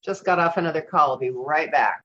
Just got off another call. I'll be right back.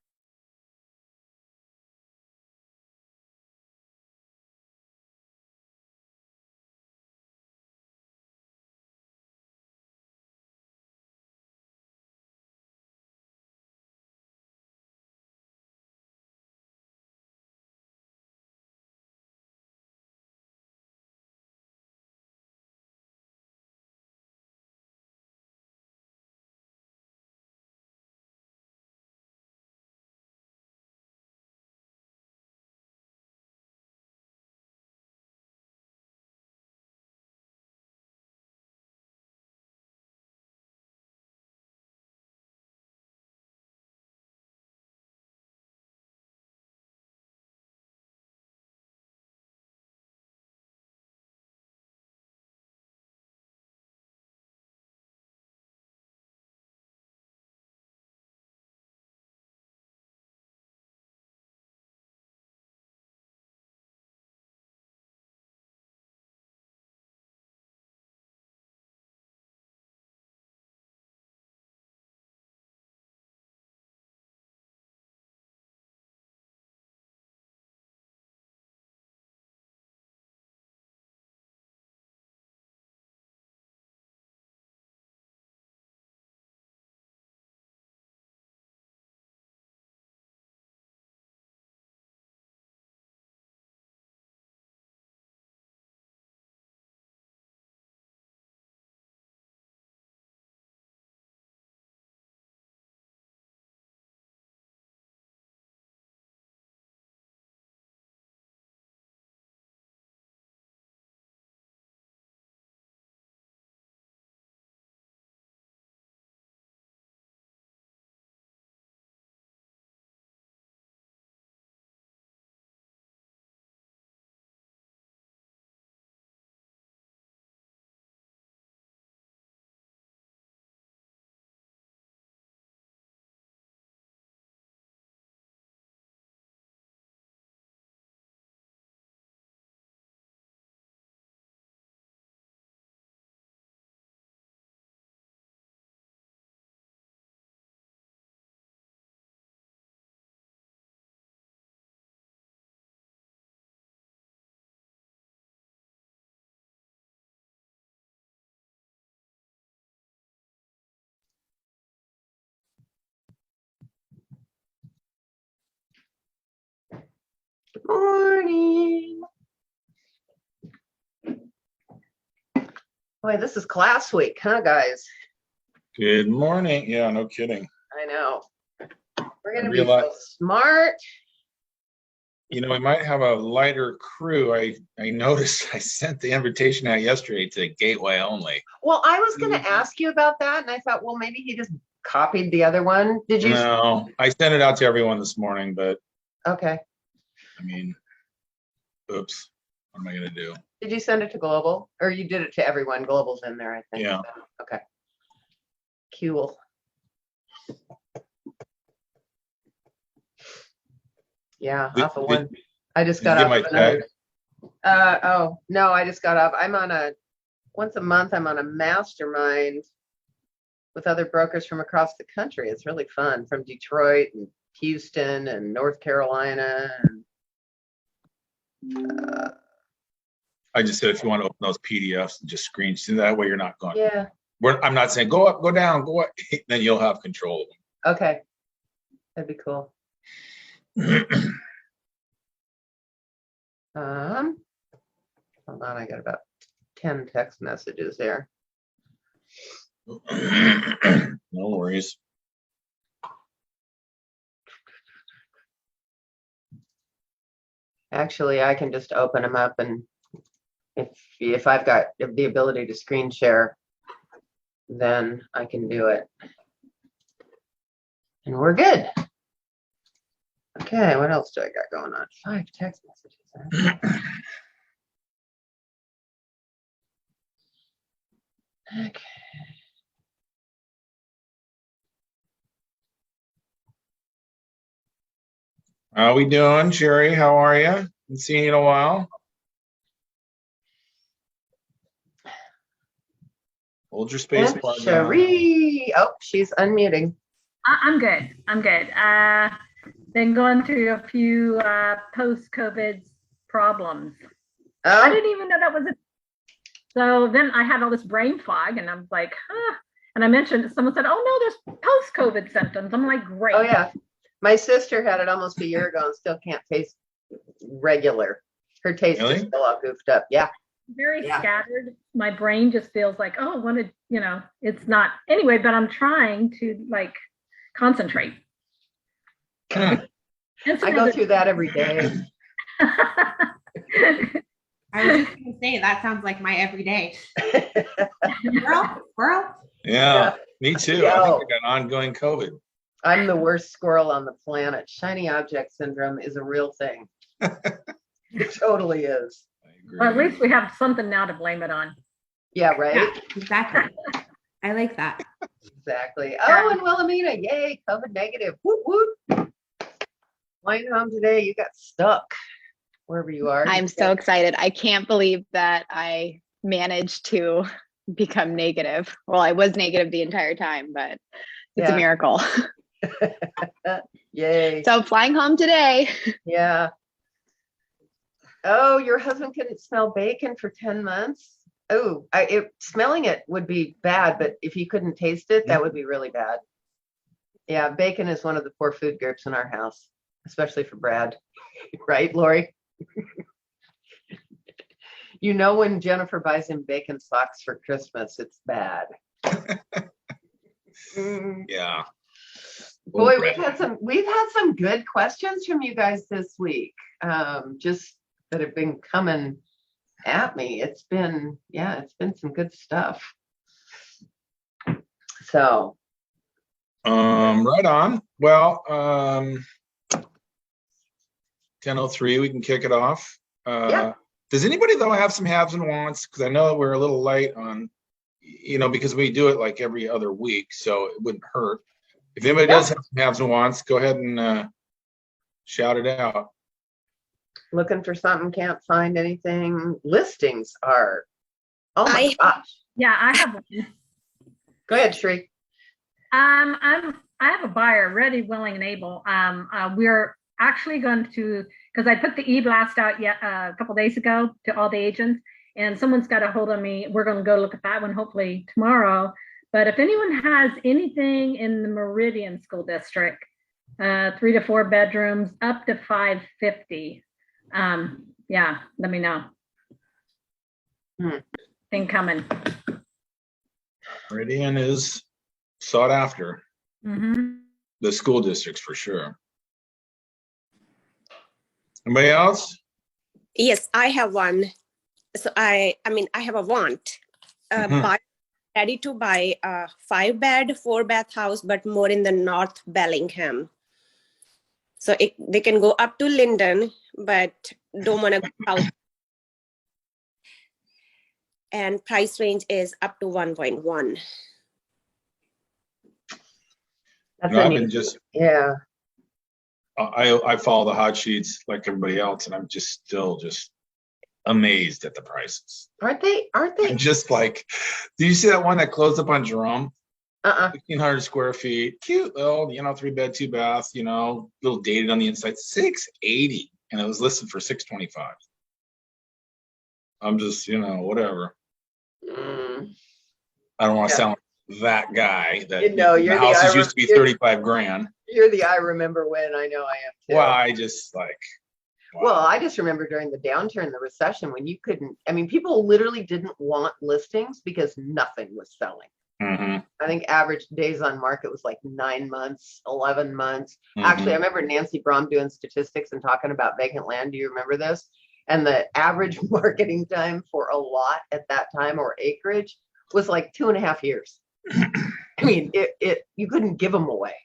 Good morning. Boy, this is class week, huh, guys? Good morning. Yeah, no kidding. I know. We're going to be so smart. You know, we might have a lighter crew. I noticed I sent the invitation out yesterday to Gateway only. Well, I was going to ask you about that, and I thought, well, maybe he just copied the other one. Did you? No, I sent it out to everyone this morning, but okay. I mean, oops. What am I going to do? Did you send it to Global, or you did it to everyone? Global's in there, I think. Yeah. Okay. Cool. Yeah, off of one. I just got off of another. Oh no, I just got off. I'm on a once a month. I'm on a mastermind with other brokers from across the country. It's really fun, from Detroit and Houston and North Carolina. And, I just said if you want to open those PDFs and just screen, so that way you're not going. Yeah. I'm not saying go up, go down, go up. Then you'll have control of them. Okay, that'd be cool. Hold on, I got about 10 text messages there. No worries. Actually, I can just open them up, and if I've got the ability to screen share, then I can do it. And we're good. Okay, what else do I got going on? 5 text messages. Okay. How we doing, Sherry? How are you? Haven't seen you in a while. Hold your space bar down. Sherry. Oh, she's unmuting. I'm good. I'm good. Been going through a few post-COVID problems. Oh. I didn't even know that was a. So then I had all this brain fog, and I'm like, huh. And I mentioned, someone said, "Oh no, there's post-COVID symptoms." I'm like, great. Oh yeah, my sister had it almost a year ago and still can't taste regular. Her taste is still all goofed up. Yeah. Very scattered. My brain just feels like, oh, it's not anyway, but I'm trying to like concentrate. I go through that every day. I was just gonna say that sounds like my everyday. Squirrel. Yeah, me too. I think I got ongoing COVID. I'm the worst squirrel on the planet. Shiny object syndrome is a real thing. It totally is. Well, at least we have something now to blame it on. Yeah, right? Yeah, exactly. I like that. Exactly. Oh, and Wilhelmina, yay, COVID negative. Whoop, whoop. Flying home today, you got stuck wherever you are. I'm so excited. I can't believe that I managed to become negative. Well, I was negative the entire time, but it's a miracle. Yay. So flying home today. Yeah. Oh, your husband couldn't smell bacon for 10 months? Oh, smelling it would be bad, but if you couldn't taste it, that would be really bad. Yeah, bacon is one of the poor food groups in our house, especially for Brad. Right, Lori? You know, when Jennifer buys him bacon socks for Christmas, it's bad. Yeah. Boy, we've had some good questions from you guys this week. Just that have been coming at me. It's been some good stuff. So right on. Well, 10:03, we can kick it off. Does anybody though have some haves and wants? Because I know we're a little light on, because we do it like every other week, so it wouldn't hurt. If anybody does have some haves and wants, go ahead and shout it out. Looking for something, can't find anything. Listings are, oh my gosh. Yeah, I have one. Go ahead, Shri. I have a buyer ready, willing, and able. We're actually going to, because I put the e-blast out a couple days ago to all the agents, and someone's got a hold of me. We're going to go look at that one hopefully tomorrow. But if anyone has anything in the Meridian School District, 3 to 4 bedrooms, up to 550, let me know. Thing coming. Meridian is sought after. The school districts for sure. Anybody else? Yes, I have one. So I have a want. Ready to buy a 5-bed, 4-bath house, but more in the North Bellingham. So they can go up to Linden, but don't want to go out. And price range is up to 1.1. I've been I follow the hot sheets like everybody else, and I'm still amazed at the prices. Aren't they? I'm just like, do you see that one that closed up on Jerome? 1,500 square feet, cute little, 3-bed, 2-bath, little dated on the inside, $680, and it was listed for $625. I'm just, whatever. I don't want to sound like that guy that the houses used to be 35 grand. You're the I remember when. I know I am too. Well, I just like. Wow. Well, I just remember during the downturn, the recession, when you couldn't. I mean, people literally didn't want listings because nothing was selling. I think average days on market was like 9 months, 11 months. Actually, I remember Nancy Brom doing statistics and talking about vacant land. Do you remember this? And the average marketing time for a lot at that time or acreage was like 2.5 years. I mean, you couldn't give them away.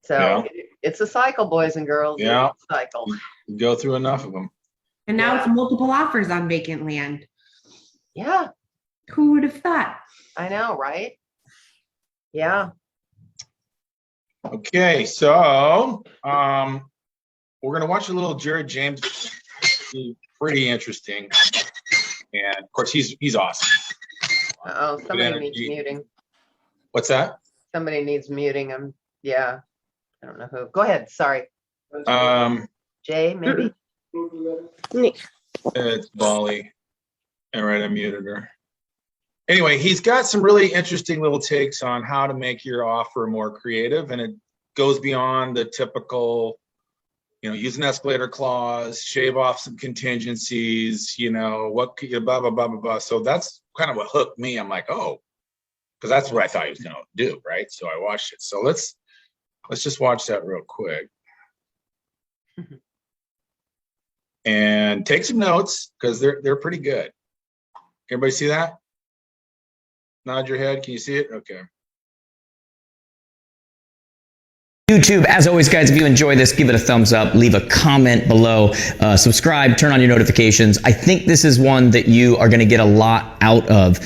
So it's a cycle, boys and girls. Yeah, it's a cycle. You go through enough of them. And now it's multiple offers on vacant land. Yeah. Who would have thought? I know, right? Yeah. Okay, so we're gonna watch a little Jared James. Pretty interesting, and of course he's awesome. Somebody needs muting. What's that? Somebody needs muting. Yeah. I don't know who. Go ahead. Sorry. Jay, maybe. It's Bali. All right, I muted her. Anyway, he's got some really interesting little takes on how to make your offer more creative, and it goes beyond the typical, use an escalator clause, shave off some contingencies, what could you, blah, blah, blah, blah, blah. So that's kind of what hooked me. I'm like, oh, because that's what I thought he was going to do, right? So I watched it. So let's just watch that real quick. And take some notes, because they're pretty good. Everybody see that? Nod your head. Can you see it? Okay. YouTube, as always, guys, if you enjoy this, give it a thumbs up, leave a comment below, subscribe, turn on your notifications. I think this is one that you are going to get a lot out of.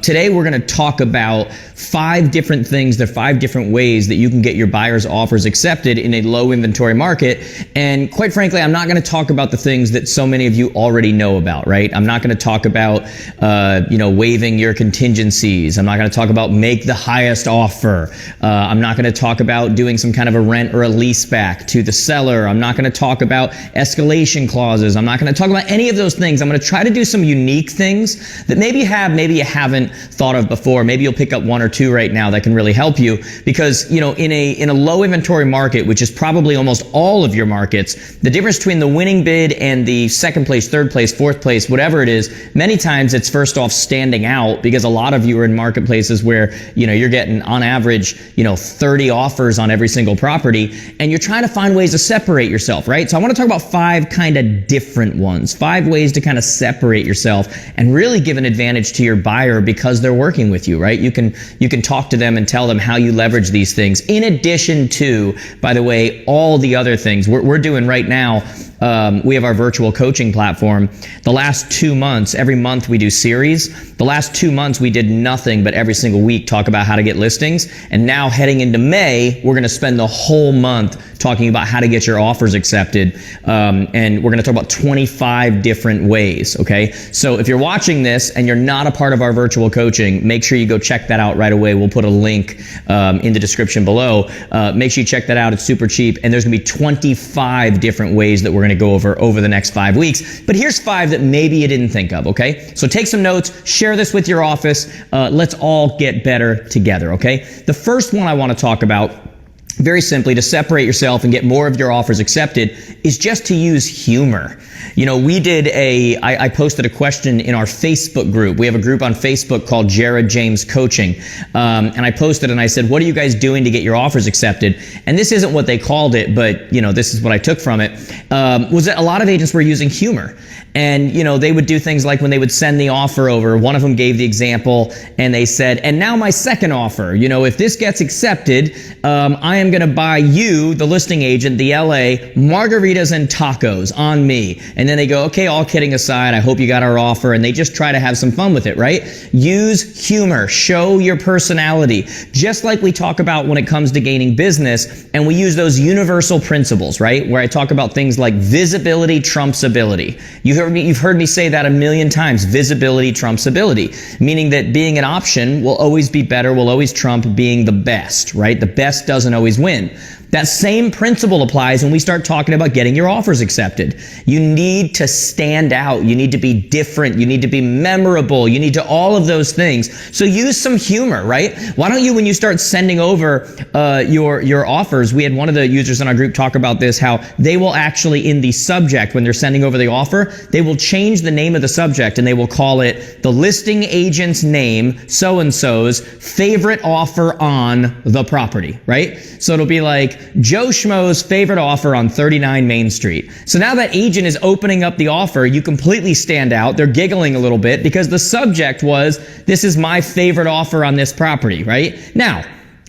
Today, we're going to talk about 5 different things, the 5 different ways that you can get your buyer's offers accepted in a low inventory market. And quite frankly, I'm not going to talk about the things that so many of you already know about, right? I'm not going to talk about, waiving your contingencies. I'm not going to talk about make the highest offer. I'm not going to talk about doing some kind of a rent or a lease back to the seller. I'm not going to talk about escalation clauses. I'm not going to talk about any of those things. I'm going to try to do some unique things that maybe you have, maybe you haven't thought of before. Maybe you'll pick up 1 or 2 right now that can really help you, because, in a low inventory market, which is probably almost all of your markets, the difference between the winning bid and the second place, third place, fourth place, whatever it is, many times it's first off standing out, because a lot of you are in marketplaces where, you're getting on average, 30 offers on every single property, and you're trying to find ways to separate yourself, right? So I want to talk about 5 kind of different ones, 5 ways to kind of separate yourself and really give an advantage to your buyer because they're working with you, right? You can talk to them and tell them how you leverage these things, in addition to, by the way, all the other things we're doing right now. We have our virtual coaching platform. The last 2 months, every month we do series. The last 2 months we did nothing but every single week talk about how to get listings. And now heading into May, we're going to spend the whole month talking about how to get your offers accepted. And we're going to talk about 25 different ways, okay? So if you're watching this and you're not a part of our virtual coaching, make sure you go check that out right away. We'll put a link in the description below. Make sure you check that out. It's super cheap. And there's going to be 25 different ways that we're going to go over the next 5 weeks. But here's 5 that maybe you didn't think of, okay? So take some notes, share this with your office. Let's all get better together, okay? The first one I want to talk about, very simply, to separate yourself and get more of your offers accepted, is just to use humor. We did I posted a question in our Facebook group. We have a group on Facebook called Jared James Coaching. And I posted and I said, what are you guys doing to get your offers accepted? And this isn't what they called it, but this is what I took from it, was that a lot of agents were using humor. And, they would do things like when they would send the offer over, one of them gave the example and they said, and now my second offer, if this gets accepted, I am going to buy you, the listing agent, the LA, margaritas and tacos on me. And then they go, okay, all kidding aside, I hope you got our offer. And they just try to have some fun with it, right? Use humor, show your personality, just like we talk about when it comes to gaining business. And we use those universal principles, right? Where I talk about things like visibility trumps ability. You've heard me say that a million times. Visibility trumps ability, meaning that being an option will always be better, will always trump being the best, right? The best doesn't always win. That same principle applies when we start talking about getting your offers accepted. You need to stand out. You need to be different. You need to be memorable. You need to all of those things. So use some humor, right? Why don't you, when you start sending over your offers, we had one of the users in our group talk about this, how they will actually, in the subject, when they're sending over the offer, they will change the name of the subject and they will call it the listing agent's name, so-and-so's favorite offer on the property, right? So it'll be like, Joe Schmo's favorite offer on 39 Main Street. So now that agent is opening up the offer, you completely stand out. They're giggling a little bit because the subject was, this is my favorite offer on this property, right? Now,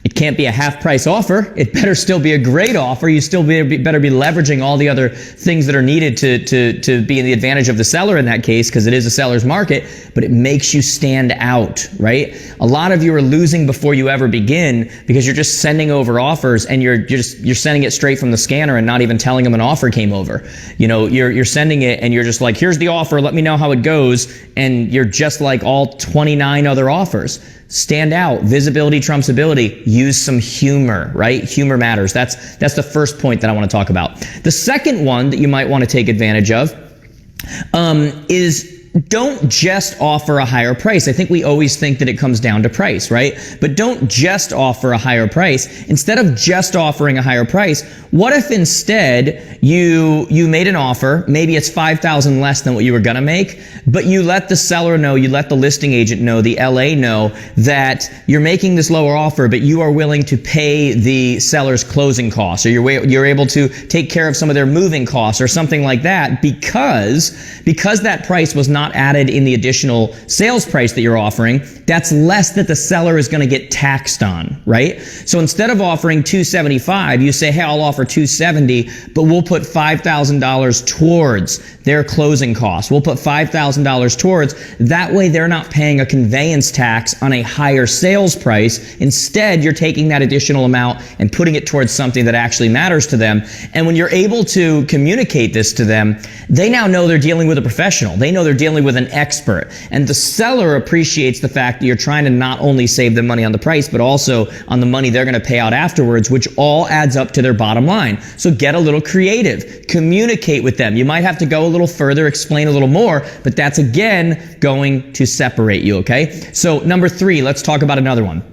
it can't be a half-price offer. It better still be a great offer. You still better be leveraging all the other things that are needed to be in the advantage of the seller in that case, because it is a seller's market, but it makes you stand out, right? A lot of you are losing before you ever begin because you're just sending over offers and you're sending it straight from the scanner and not even telling them an offer came over. You're sending it and you're just like, here's the offer, let me know how it goes, and you're just like all 29 other offers. stand out. Visibility trumps ability. Use some humor, right? Humor matters. That's the first point that I want to talk about. The second one that you might want to take advantage of is don't just offer a higher price. I think we always think that it comes down to price, right? But don't just offer a higher price. Instead of just offering a higher price, what if instead you made an offer, maybe it's $5,000 less than what you were gonna make, but you let the seller know, you let the listing agent know, the LA know that you're making this lower offer, but you are willing to pay the seller's closing costs, or you're able to take care of some of their moving costs or something like that, because that price was not added in the additional sales price that you're offering. That's less that the seller is going to get taxed on, right? So instead of offering $275, you say, hey, I'll offer $270, but we'll put $5,000 towards their closing costs. We'll put $5,000 towards. That way they're not paying a conveyance tax on a higher sales price. Instead, you're taking that additional amount and putting it towards something that actually matters to them. And when you're able to communicate this to them, they now know they're dealing with a professional. They know they're dealing with an expert. And the seller appreciates the fact that you're trying to not only save them money on the price, but also on the money they're going to pay out afterwards, which all adds up to their bottom line. So get a little creative. Communicate with them. You might have to go a little further, explain a little more, but that's again going to separate you, okay? So number 3, let's talk about another one.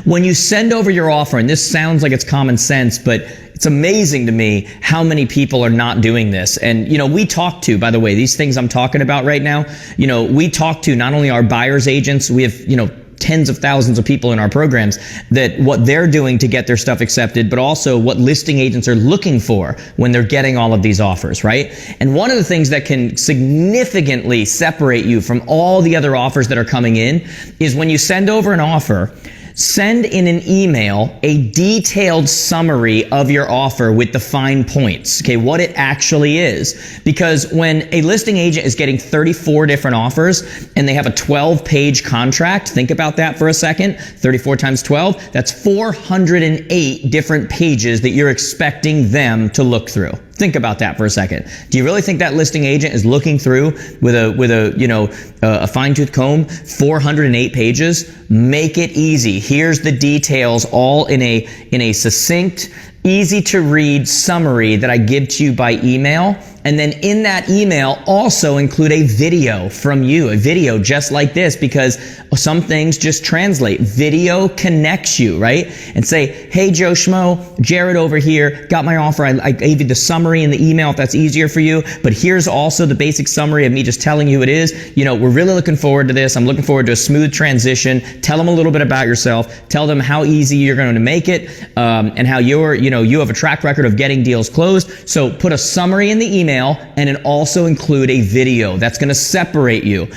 When you send over your offer, and this sounds like it's common sense, but it's amazing to me how many people are not doing this. And, we talk to, by the way, these things I'm talking about right now, we talk to not only our buyer's agents, we have, tens of thousands of people in our programs, that what they're doing to get their stuff accepted, but also what listing agents are looking for when they're getting all of these offers, right? And one of the things that can significantly separate you from all the other offers that are coming in is when you send over an offer, send in an email a detailed summary of your offer with the fine points, okay, what it actually is. Because when a listing agent is getting 34 different offers and they have a 12-page contract, think about that for a second, 34 times 12, that's 408 different pages that you're expecting them to look through. Think about that for a second. Do you really think that listing agent is looking through with a fine-tooth comb 408 pages? Make it easy. Here's the details, all in a succinct, easy to read summary that I give to you by email. And then in that email, also include a video from you, a video just like this, because some things just translate. Video connects you, right? And say, hey, Joe Schmo, Jared over here, got my offer. I gave you the summary in the email if that's easier for you. But here's also the basic summary of me just telling you it is. We're really looking forward to this. I'm looking forward to a smooth transition. Tell them a little bit about yourself. Tell them how easy you're going to make it, and how you have a track record of getting deals closed. So put a summary in the email, and then also include a video. That's going to separate you.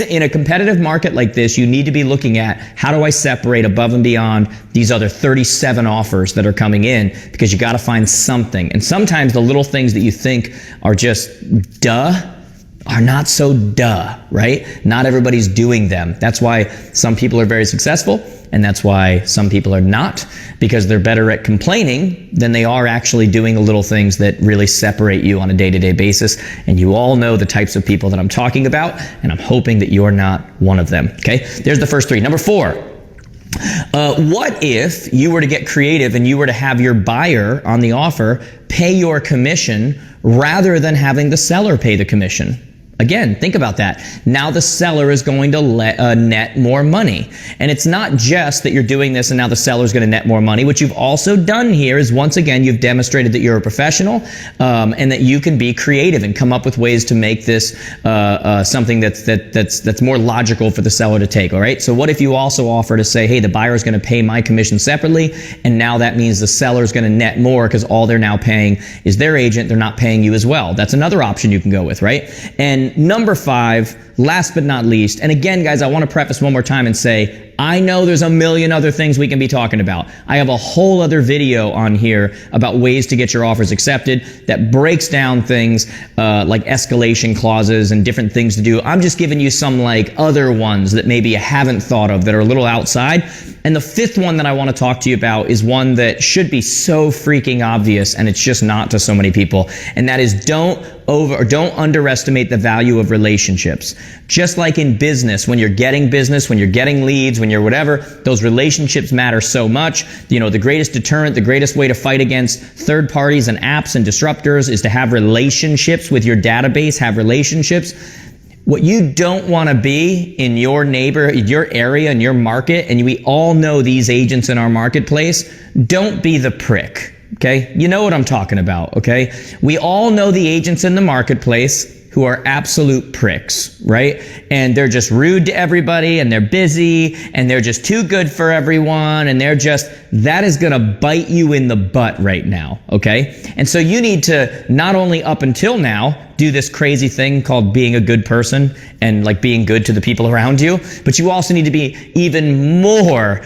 In a competitive market like this, you need to be looking at, how do I separate above and beyond these other 37 offers that are coming in? Because you got to find something. And sometimes the little things that you think are just duh are not so duh, right? Not everybody's doing them. That's why some people are very successful, and that's why some people are not, because they're better at complaining than they are actually doing the little things that really separate you on a day-to-day basis. And you all know the types of people that I'm talking about, and I'm hoping that you're not one of them, okay? There's the first 3. Number 4. What if you were to get creative and you were to have your buyer on the offer pay your commission rather than having the seller pay the commission? Again, think about that. Now the seller is going to net more money. And it's not just that you're doing this and now the seller is going to net more money. What you've also done here is, once again, you've demonstrated that you're a professional, and that you can be creative and come up with ways to make this something that's more logical for the seller to take. All right. So what if you also offer to say, hey, the buyer is going to pay my commission separately, and now that means the seller is going to net more because all they're now paying is their agent. They're not paying you as well. That's another option you can go with, right? And number 5, last but not least, and again, guys, I want to preface one more time and say, I know there's a million other things we can be talking about. I have a whole other video on here about ways to get your offers accepted that breaks down things like escalation clauses and different things to do. I'm just giving you some other ones that maybe you haven't thought of that are a little outside. And the 5th one that I want to talk to you about is one that should be so freaking obvious, and it's just not to so many people. And that is, don't underestimate the value of relationships. Just like in business, when you're getting leads, when when you're whatever. Those relationships matter so much. You know, the greatest deterrent, the greatest way to fight against third parties and apps and disruptors is to have relationships with your database, have relationships. What you don't want to be in your your area, in your market, and we all know these agents in our marketplace, don't be the prick, okay? You know what I'm talking about, okay? We all know the agents in the marketplace who are absolute pricks, right? And they're just rude to everybody, and they're busy, and they're just too good for everyone, and that is gonna bite you in the butt right now, okay? And so you need to, not only up until now, do this crazy thing called being a good person and like being good to the people around you, but you also need to be even more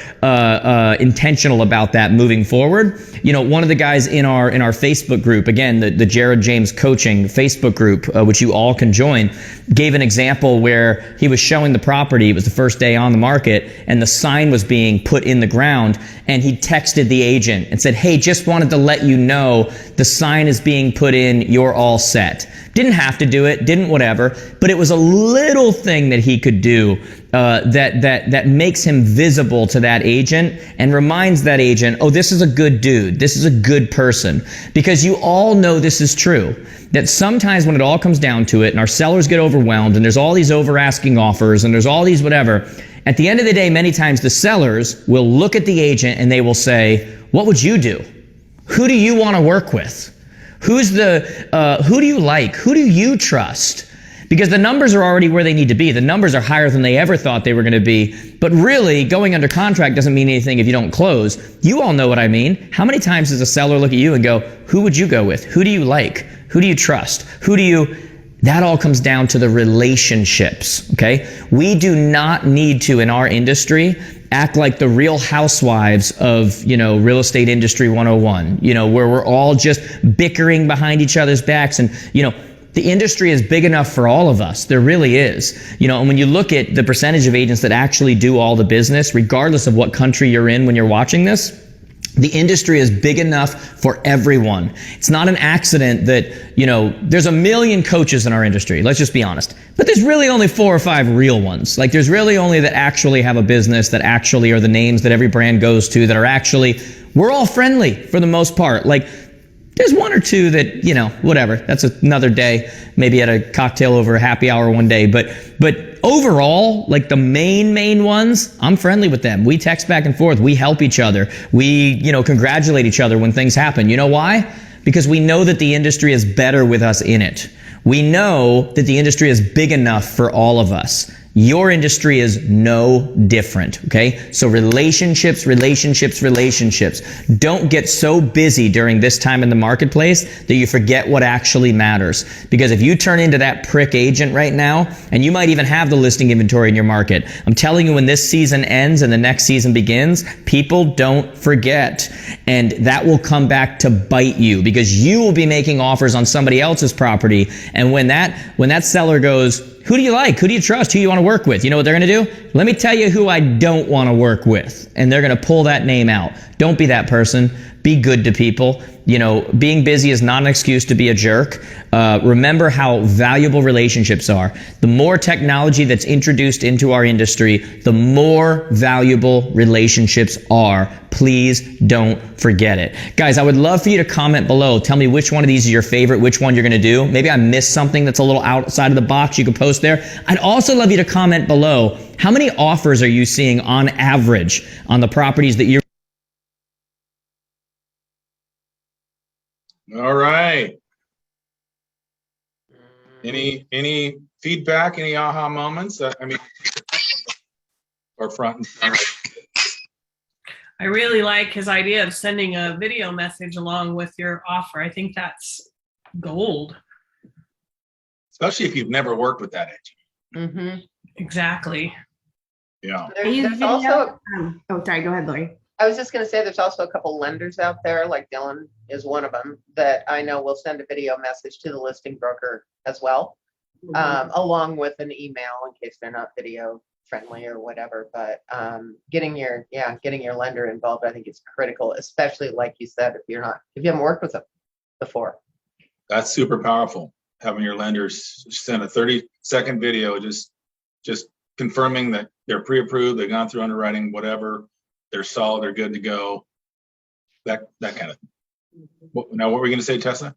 intentional about that moving forward. You know, one of the guys in our Facebook group, again, the Jared James Coaching Facebook group, which you all can join, gave an example where he was showing the property. It was the first day on the market, and the sign was being put in the ground, and he texted the agent and said, "Hey, just wanted to let you know the sign is being put in, you're all set." Didn't have to do it, didn't whatever, but it was a little thing that he could do that makes him visible to that agent and reminds that agent, oh, this is a good dude, this is a good person. Because you all know this is true, that sometimes when it all comes down to it and our sellers get overwhelmed and there's all these over-asking offers and there's all these whatever, at the end of the day, many times the sellers will look at the agent and they will say, what would you do? Who do you want to work with? Who do you like? Who do you trust? Because the numbers are already where they need to be. The numbers are higher than they ever thought they were going to be. But really, going under contract doesn't mean anything if you don't close. You all know what I mean. How many times does a seller look at you and go, who would you go with? Who do you like? Who do you trust? That all comes down to the relationships, okay? We do not need to, in our industry, act like the Real Housewives of, real estate industry 101, where we're all just bickering behind each other's backs. And, the industry is big enough for all of us. There really is. And when you look at the percentage of agents that actually do all the business, regardless of what country you're in when you're watching this, the industry is big enough for everyone. It's not an accident that, there's a million coaches in our industry. Let's just be honest. But there's really only 4 or 5 real ones. Like there's really only that actually have a business, that actually are the names that every brand goes to, that are actually, we're all friendly for the most part. Like there's 1 or 2 that, whatever. That's another day, maybe at a cocktail over a happy hour one day. But overall, like the main ones, I'm friendly with them. We text back and forth. We help each other. We, congratulate each other when things happen. You know why? Because we know that the industry is better with us in it. We know that the industry is big enough for all of us. Your industry is no different, okay? So relationships. Don't get so busy during this time in the marketplace that you forget what actually matters. Because if you turn into that prick agent right now, and you might even have the listing inventory in your market, I'm telling you, when this season ends and the next season begins, people don't forget. And that will come back to bite you, because you will be making offers on somebody else's property. And when that seller goes, who do you like? Who do you trust? Who do you want to work with? You know what they're going to do? Let me tell you who I don't want to work with. And they're going to pull that name out. Don't be that person. Be good to people. Being busy is not an excuse to be a jerk. Remember how valuable relationships are. The more technology that's introduced into our industry, the more valuable relationships are. Please don't forget it. Guys, I would love for you to comment below. Tell me which one of these is your favorite, which one you're going to do. Maybe I missed something that's a little outside of the box. You can post there. I'd also love you to comment below. How many offers are you seeing on average on the properties that you're... All right. Any feedback? Any aha moments? Or front and center. I really like his idea of sending a video message along with your offer. I think that's gold. Especially if you've never worked with that agent. Mm-hmm. Exactly. Yeah. There's also, oh, sorry, go ahead, Lori. I was just going to say, there's also a couple lenders out there, like Dylan is one of them, that I know will send a video message to the listing broker as well, along with an email in case they're not video friendly or whatever. But getting your lender involved, I think it's critical, especially like you said, if you haven't worked with them before. That's super powerful. Having your lenders send a 30-second video, just confirming that they're pre-approved, they've gone through underwriting, whatever, they're solid, they're good to go. That kind of. Now, what were we going to say, Tessa?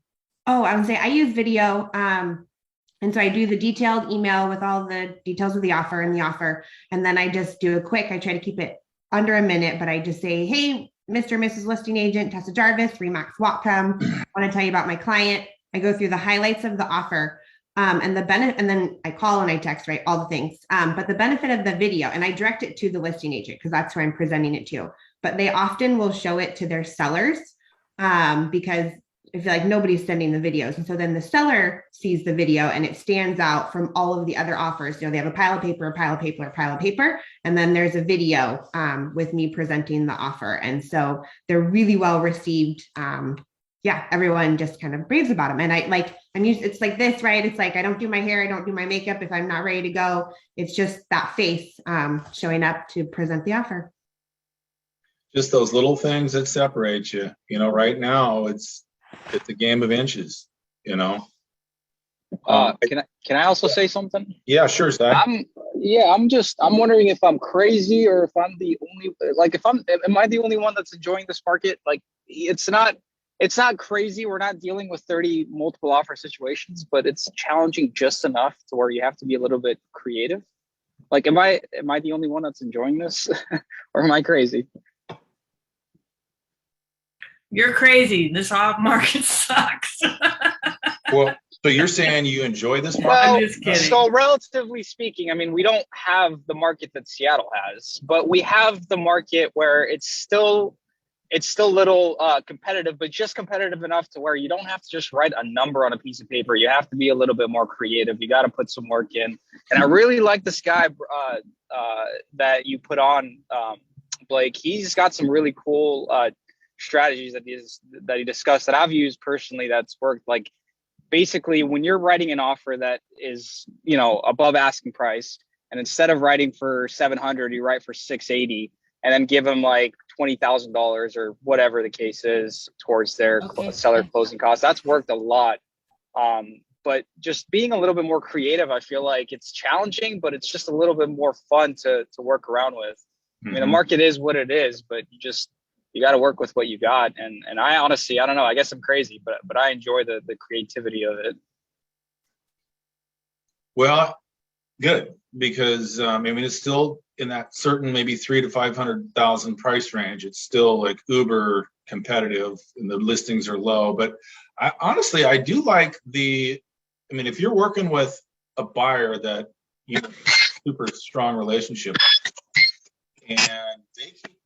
Oh, I would say I use video. And so I do the detailed email with all the details of the offer and the offer. And then I just do a quick, I try to keep it under a minute, but I just say, hey, Mr. and Mrs. Listing Agent, Tessa Jarvis, Remax Whatcom. I want to tell you about my client. I go through the highlights of the offer and the benefit, and then I call and I text, right? All the things. But the benefit of the video, and I direct it to the listing agent because that's who I'm presenting it to. But they often will show it to their sellers because I feel like nobody's sending the videos. And so then the seller sees the video and it stands out from all of the other offers. You know, they have a pile of paper, a pile of paper, a pile of paper. And then there's a video with me presenting the offer. And so they're really well received. Yeah, everyone just kind of raves about them. And I'm used, it's like this, right? It's like, I don't do my hair, I don't do my makeup if I'm not ready to go. It's just that face showing up to present the offer. Just those little things that separate you. You know, right now it's a game of inches, you know. Can I also say something? Yeah, sure, Zach. I'm wondering if I'm crazy or if I'm the only, like, am I the only one that's enjoying this market? Like, it's not crazy. We're not dealing with 30 multiple offer situations, but it's challenging just enough to where you have to be a little bit creative. Like, am I the only one that's enjoying this or am I crazy? You're crazy. This market sucks. Well, so you're saying you enjoy this market? Well, I'm just kidding. So relatively speaking, I mean, we don't have the market that Seattle has, but we have the market where it's still a little competitive, but just competitive enough to where you don't have to just write a number on a piece of paper. You have to be a little bit more creative. You got to put some work in. And I really like this guy that you put on, Blake. He's got some really cool strategies that he discussed that I've used personally that's worked. Like, basically, when you're writing an offer that is, you know, above asking price, and instead of writing for $700, you write for $680, and then give them like $20,000 or whatever the case is towards their seller closing costs. That's worked a lot. But just being a little bit more creative, I feel like it's challenging, but it's just a little bit more fun to work around with. Mm-hmm. I mean, the market is what it is, but you got to work with what you got. And I honestly, I don't know, I guess I'm crazy, but I enjoy the creativity of it. Well, good, because I mean, it's still in that certain maybe 300,000 to 500,000 price range. It's still like uber competitive and the listings are low. But honestly, I do like I mean, if you're working with a buyer that you have a super strong relationship and they keep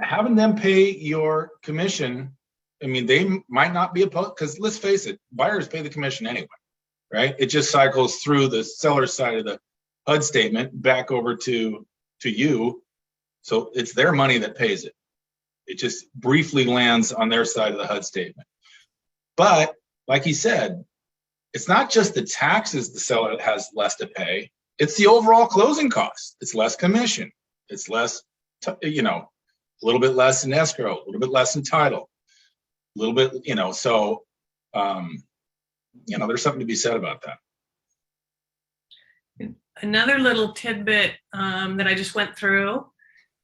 having them pay your commission, I mean, they might not be opposed, because let's face it, buyers pay the commission anyway, right? It just cycles through the seller side of the HUD statement back over to you. So it's their money that pays it. It just briefly lands on their side of the HUD statement. But like he said, it's not just the taxes the seller has less to pay. It's the overall closing cost. It's less commission. It's less, a little bit less in escrow, a little bit less in title, a little bit, so, there's something to be said about that. Another little tidbit that I just went through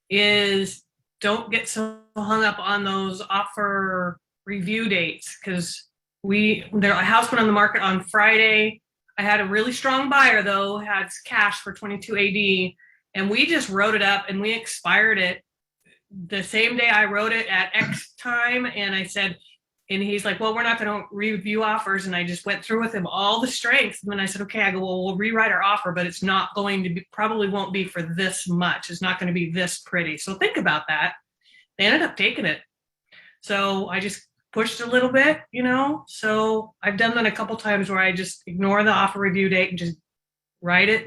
is don't get so hung up on those offer review dates, because a house went on the market on Friday. I had a really strong buyer, though, had cash for 22 AD, and we just wrote it up and we expired it the same day I wrote it at X time. And I said, and he's like, well, we're not going to review offers. And I just went through with him all the strengths. And then I said, okay, I go, well, we'll rewrite our offer, but it's not going to be, probably won't be for this much. It's not going to be this pretty. So think about that. They ended up taking it. So I just pushed a little bit, so I've done that a couple times where I just ignore the offer review date and just write it,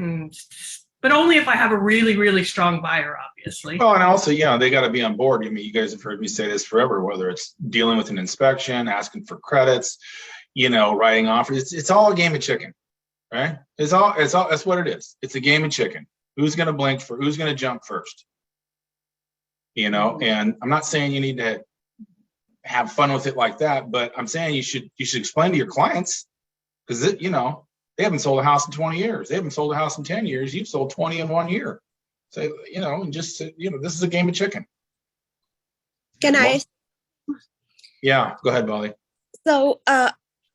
but only if I have a really, really strong buyer, obviously. Well, and also, they got to be on board. I mean, you guys have heard me say this forever, whether it's dealing with an inspection, asking for credits, writing offers. It's all a game of chicken, right? It's all, that's what it is. It's a game of chicken. Who's going to blink for, who's going to jump first? And I'm not saying you need to have fun with it like that, but I'm saying you should explain to your clients, because They haven't sold a house in 20 years. They haven't sold a house in 10 years. You've sold 20 in 1 year. So, and just, this is a game of chicken. Can I? Yeah, go ahead, Molly. So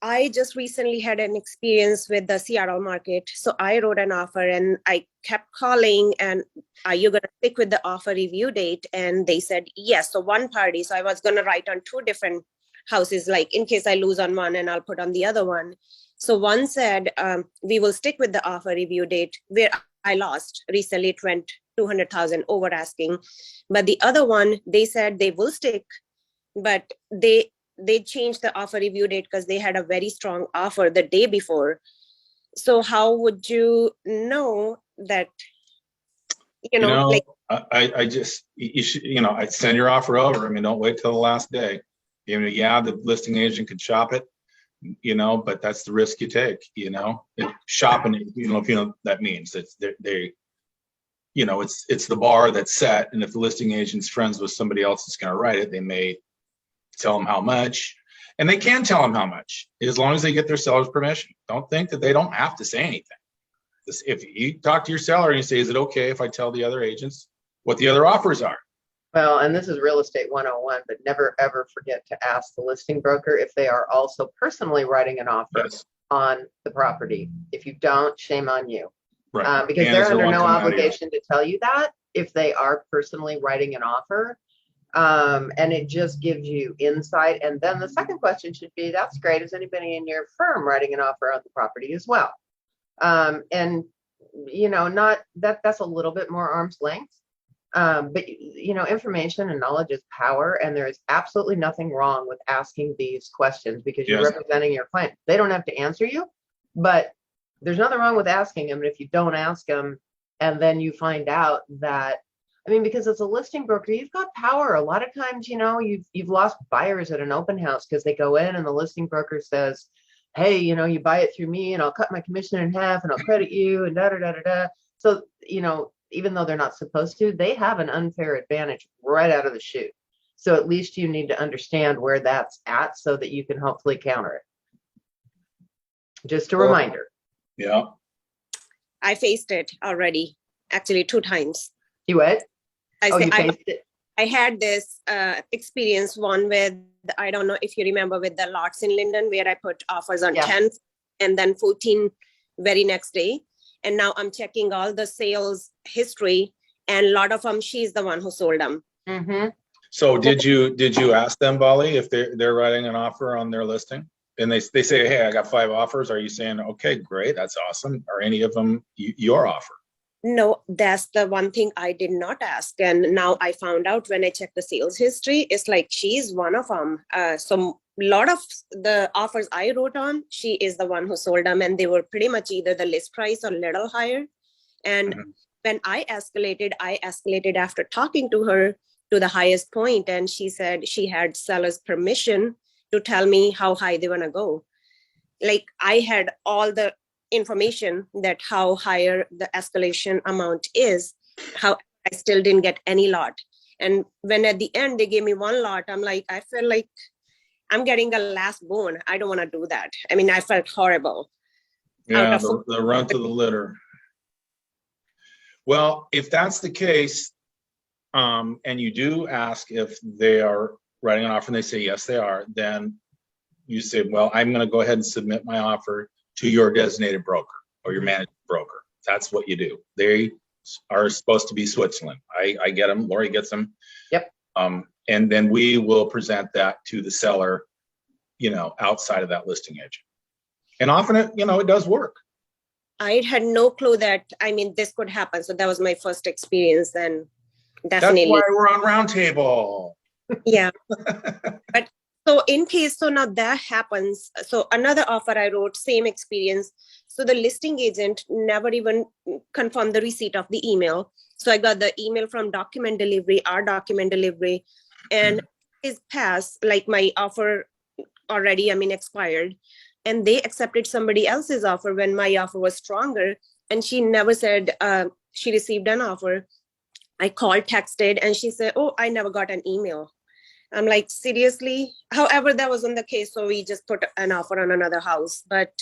I just recently had an experience with the Seattle market. So I wrote an offer and I kept calling and are you going to stick with the offer review date? And they said, yes. So one party, so I was going to write on 2 different houses, like in case I lose on one and I'll put on the other one. So one said, we will stick with the offer review date, where I lost. Recently it went 200,000 over asking. But the other one, they said they will stick, but they changed the offer review date because they had a very strong offer the day before. So how would you know that, like, I just, you should, I send your offer over. I mean, don't wait till the last day. Yeah, the listing agent could shop it, but that's the risk you take, shopping, if that means it's it's the bar that's set. And if the listing agent's friends with somebody else that's going to write it, they may tell them how much, and they can tell them how much as long as they get their seller's permission. Don't think that they don't have to say anything. If you talk to your seller and you say, is it okay if I tell the other agents what the other offers are? Well, and this is real estate 101, but never ever forget to ask the listing broker if they are also personally writing an offer on the property. If you don't, shame on you. Right. Because they're under no obligation to tell you that if they are personally writing an offer. And it just gives you insight. And then the second question should be, that's great. Is anybody in your firm writing an offer on the property as well? And not that's a little bit more arm's length. But information and knowledge is power, and there is absolutely nothing wrong with asking these questions because you're representing your client. They don't have to answer you, but there's nothing wrong with asking them. And if you don't ask them, and then you find out that, because as a listing broker, you've got power. A lot of times, you've lost buyers at an open house because they go in and the listing broker says, hey, you buy it through me and I'll cut my commission in half and I'll credit you and da da da da da. So, even though they're not supposed to, they have an unfair advantage right out of the chute. So at least you need to understand where that's at so that you can hopefully counter it. Just a reminder. Yeah. I faced it already, actually 2 times. You what? You faced it? I had this experience, one with, I don't know if you remember, with the lots in Linden, where I put offers on 10 and then 14 very next day. And now I'm checking all the sales history, and a lot of them, she's the one who sold them. Mm-hmm. So did you ask them, Bali, if they're writing an offer on their listing? And they say, hey, I got 5 offers. Are you saying, okay, great, that's awesome? Are any of them your offer? No, that's the one thing I did not ask. And now I found out when I checked the sales history, it's like she's one of them. So a lot of the offers I wrote on, she is the one who sold them. And they were pretty much either the list price or a little higher. And when I escalated after talking to her to the highest point. And she said she had seller's permission to tell me how high they want to go. Like I had all the information that how higher the escalation amount is, how I still didn't get any lot. And when at the end they gave me 1 lot, I'm like, I feel like I'm getting a last bone. I don't want to do that. I felt horrible. Yeah, the run to the litter. Well, if that's the case, and you do ask if they are writing an offer and they say yes they are, then you say, well, I'm going to go ahead and submit my offer to your designated broker or your managed broker. That's what you do. They are supposed to be Switzerland. I get them. Lori gets them. Yep. And then we will present that to the seller, outside of that listing agent. And often it does work. I had no clue that, this could happen. So that was my first experience. And definitely. That's why we're on Roundtable. Yeah. But so in case, so now that happens. So another offer I wrote, same experience. So the listing agent never even confirmed the receipt of the email. So I got the email from document delivery, our document delivery, and is passed, like my offer already, expired. And they accepted somebody else's offer when my offer was stronger. And she never said she received an offer. I called, texted, and she said, oh, I never got an email. I'm like, seriously? However, that wasn't the case. So we just put an offer on another house. But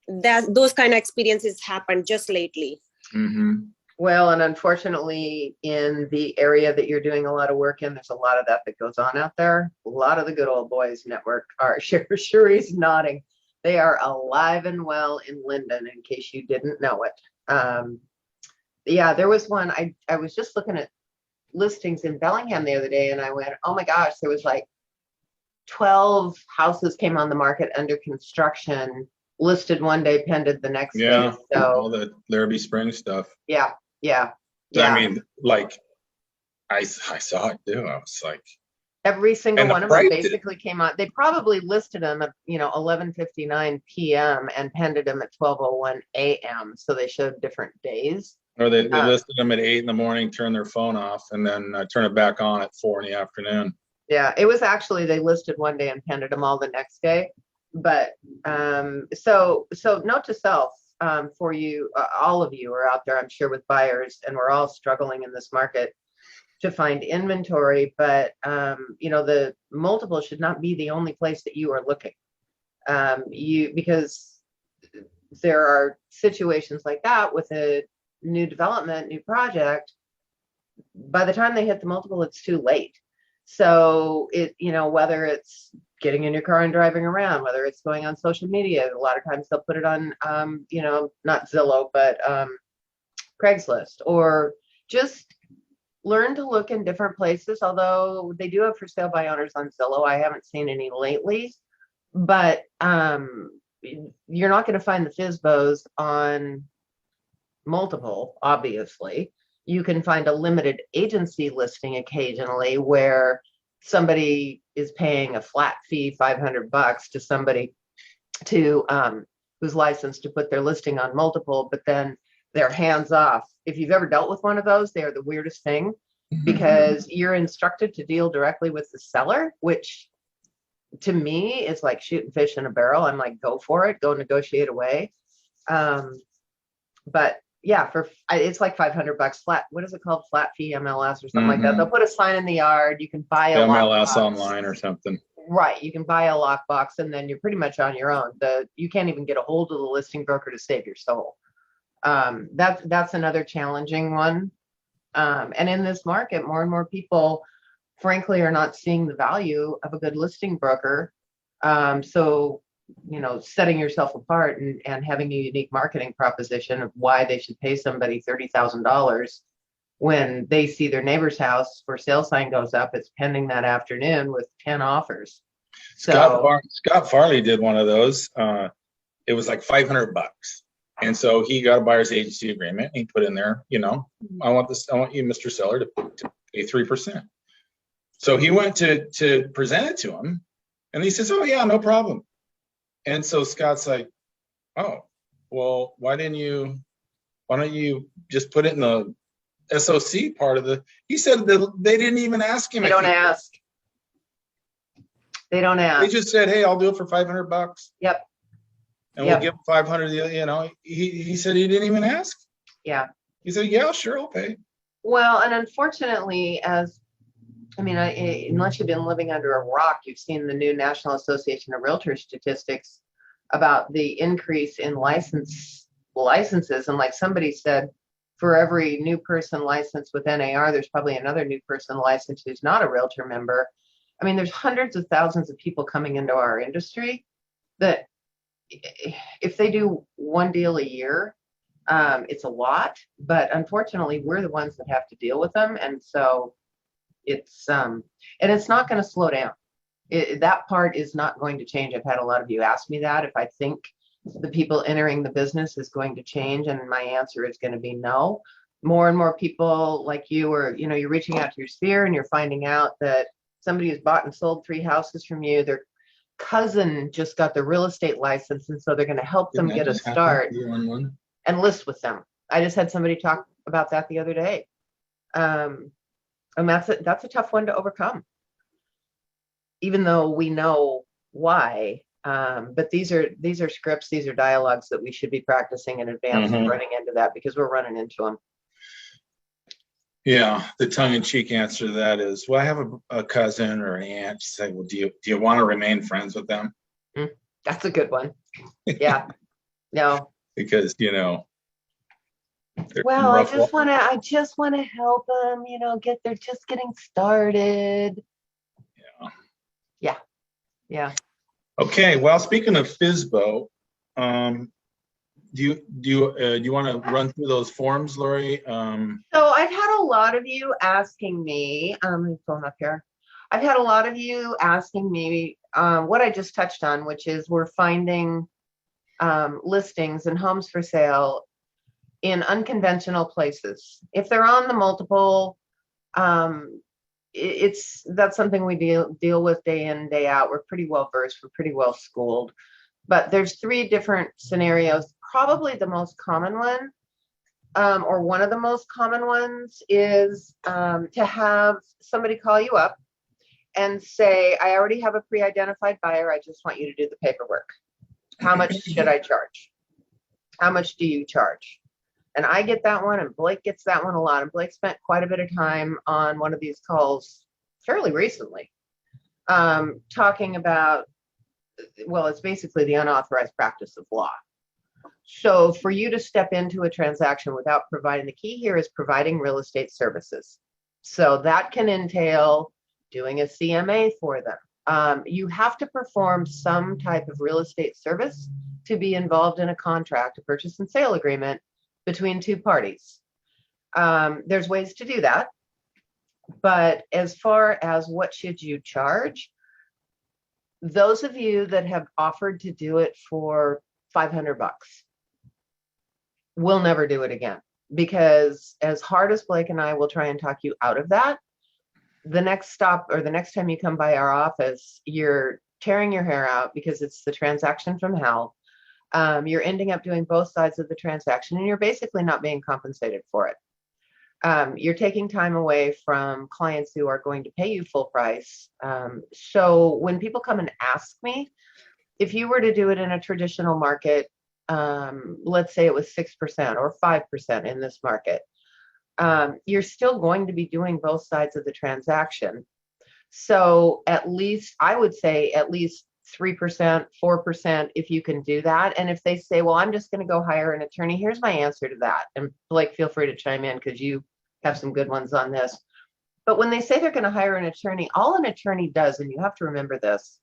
those kind of experiences happened just lately. Mm-hmm. Well, and unfortunately, in the area that you're doing a lot of work in, there's a lot of that goes on out there. A lot of the good old boys network are, Shuri's nodding. They are alive and well in Linden, in case you didn't know it. Yeah, there was one, I was just looking at listings in Bellingham the other day, and I went, oh my gosh, there was like 12 houses came on the market under construction, listed one day, pended the next day. So all the Larrabee Springs stuff. Yeah. I mean, like, I saw it too. I was like, every single one of them basically came out. They probably listed them at 11:59 p.m. and pended them at 12:01 a.m. So they showed different days. Or they listed them at 8 in the morning, turn their phone off, and then turn it back on at 4 in the afternoon. Yeah, it was actually, they listed one day and pended them all the next day. But so note to self, for you, all of you are out there, I'm sure, with buyers, and we're all struggling in this market to find inventory. But the multiple should not be the only place that you are looking. Because there are situations like that with a new development, new project. By the time they hit the multiple, it's too late. So whether it's getting in your car and driving around, whether it's going on social media, a lot of times they'll put it on, not Zillow, but Craigslist, or just learn to look in different places. Although they do have for sale by owners on Zillow. I haven't seen any lately, but you're not going to find the FSBOs on multiple, obviously. You can find a limited agency listing occasionally where somebody is paying a flat fee, $500 to somebody who's licensed to put their listing on multiple, but then they're hands off. If you've ever dealt with one of those, they are the weirdest thing, because you're instructed to deal directly with the seller, which to me is like shooting fish in a barrel. I'm like, go for it, go negotiate away. But yeah, it's like $500 flat. What is it called? Flat fee MLS or something like that. They'll put a sign in the yard. You can buy a MLS online or something. Right. You can buy a lockbox, and then you're pretty much on your own. You can't even get a hold of the listing broker to save your soul. That's another challenging one. And in this market, more and more people, frankly, are not seeing the value of a good listing broker. So setting yourself apart and having a unique marketing proposition of why they should pay somebody $30,000 when they see their neighbor's house for sale sign goes up, it's pending that afternoon with 10 offers. Scott Farley did one of those. It was like $500. And so he got a buyer's agency agreement. He put in there, I want you, Mr. Seller, to pay 3%. So he went to present it to him, and he says, oh yeah, no problem. And so Scott's like, oh, well, why don't you just put it in the SOC part of he said that they didn't even ask him. They don't ask. They just said, hey, I'll do it for $500. Yep. And we'll give him 500. He said he didn't even ask. Yeah. He said, yeah, sure, I'll pay. Well, and unfortunately, unless you've been living under a rock, you've seen the new National Association of Realtors statistics about the increase in licenses. And like somebody said, for every new person licensed with NAR, there's probably another new person licensed who's not a realtor member. I mean, there's hundreds of thousands of people coming into our industry that if they do one deal a year, it's a lot, but unfortunately we're the ones that have to deal with them. And so it's not going to slow down. That part is not going to change. I've had a lot of you ask me that if I think the people entering the business is going to change, and my answer is going to be no. More and more people like you are, you're reaching out to your sphere and you're finding out that somebody who's bought and sold 3 houses from you, their cousin just got the real estate license, and so they're going to help them get a start and list with them. I just had somebody talk about that the other day. And that's a tough one to overcome, even though we know why. But these are scripts, these are dialogues that we should be practicing in advance of running into that, because we're running into them. Yeah, the tongue-in-cheek answer to that is, well, I have a cousin or an aunt. She's like, well, do you want to remain friends with them? That's a good one. Yeah. No. Because, well, I just want to help them, they're just getting started. Yeah. Okay. Well, speaking of FSBO, do you want to run through those forms, Lori? So I've had a lot of you asking me, let me pull them up here. I've had a lot of you asking me what I just touched on, which is we're finding listings and homes for sale in unconventional places. If they're on the multiple, that's something we deal with day in, day out. We're pretty well versed, we're pretty well schooled. But there's 3 different scenarios. Probably the most common one, or one of the most common ones, is to have somebody call you up and say, I already have a pre-identified buyer. I just want you to do the paperwork. How much should I charge? How much do you charge? And I get that one, and Blake gets that one a lot. And Blake spent quite a bit of time on one of these calls fairly recently, talking about, well, it's basically the unauthorized practice of law. So for you to step into a transaction without providing, the key here is providing real estate services. So that can entail doing a CMA for them. You have to perform some type of real estate service to be involved in a contract, a purchase and sale agreement between 2 parties. There's ways to do that. But as far as what should you charge, those of you that have offered to do it for $500 will never do it again, because as hard as Blake and I will try and talk you out of that, the next stop or the next time you come by our office, you're tearing your hair out because it's the transaction from hell. You're ending up doing both sides of the transaction, and you're basically not being compensated for it. You're taking time away from clients who are going to pay you full price. So when people come and ask me, if you were to do it in a traditional market, let's say it was 6% or 5% in this market, you're still going to be doing both sides of the transaction. So at least, I would say at least 3%, 4%, if you can do that. And if they say, well, I'm just going to go hire an attorney, here's my answer to that. And Blake, feel free to chime in because you have some good ones on this. But when they say they're going to hire an attorney, all an attorney does, and you have to remember this,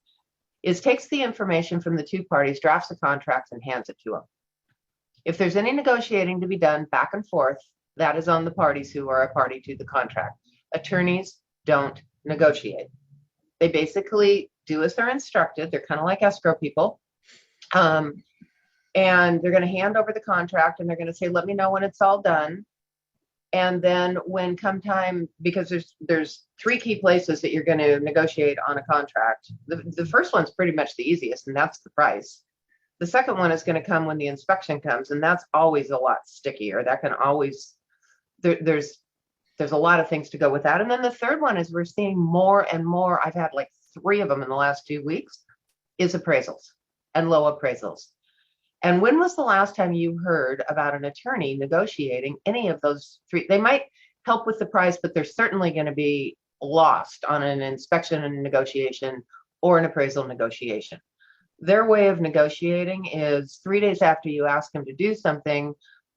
is takes the information from the 2 parties, drafts a contract, and hands it to them. If there's any negotiating to be done back and forth, that is on the parties who are a party to the contract. Attorneys don't negotiate. They basically do as they're instructed. They're kind of like escrow people. And they're going to hand over the contract, and they're going to say, let me know when it's all done. And then when come time, because there's 3 key places that you're going to negotiate on a contract. The first one's pretty much the easiest, and that's the price. The second one is going to come when the inspection comes, and that's always a lot stickier. That can always, there's a lot of things to go with that. And then the third one is we're seeing more and more, I've had like 3 of them in the last 2 weeks, is appraisals and low appraisals. And when was the last time you heard about an attorney negotiating any of those 3? They might help with the price, but they're certainly going to be lost on an inspection and negotiation or an appraisal negotiation. Their way of negotiating is 3 days after you ask them to do something,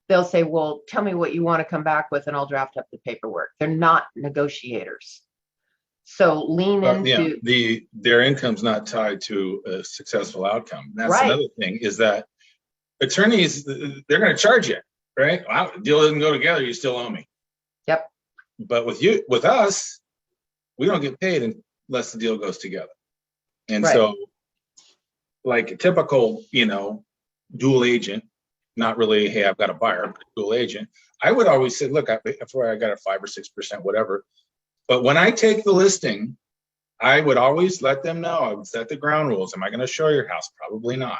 they'll say, well, tell me what you want to come back with and I'll draft up the paperwork. They're not negotiators. So lean into their income's not tied to a successful outcome. That's right. Another thing is that attorneys, they're going to charge you, right? Wow, the deal doesn't go together, you still owe me. Yep. But with us, we don't get paid unless the deal goes together. And right. So like a typical, dual agent, not really, hey, I've got a buyer, but a dual agent, I would always say, look, before I got a 5 or 6%, whatever. But when I take the listing, I would always let them know, I would set the ground rules. Am I going to show your house? Probably not.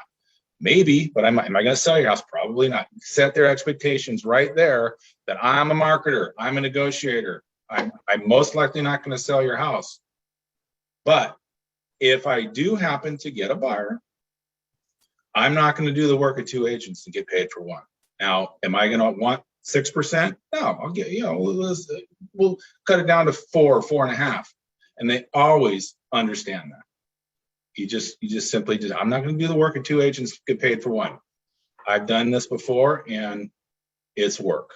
Maybe, but am I going to sell your house? Probably not. Set their expectations right there that I'm a marketer, I'm a negotiator. I'm most likely not going to sell your house. But if I do happen to get a buyer, I'm not going to do the work of 2 agents to get paid for 1. Now, am I going to want 6%? No, I'll get, we'll cut it down to 4, 4.5. And they always understand that. You just simply I'm not going to do the work of 2 agents to get paid for 1. I've done this before and it's work.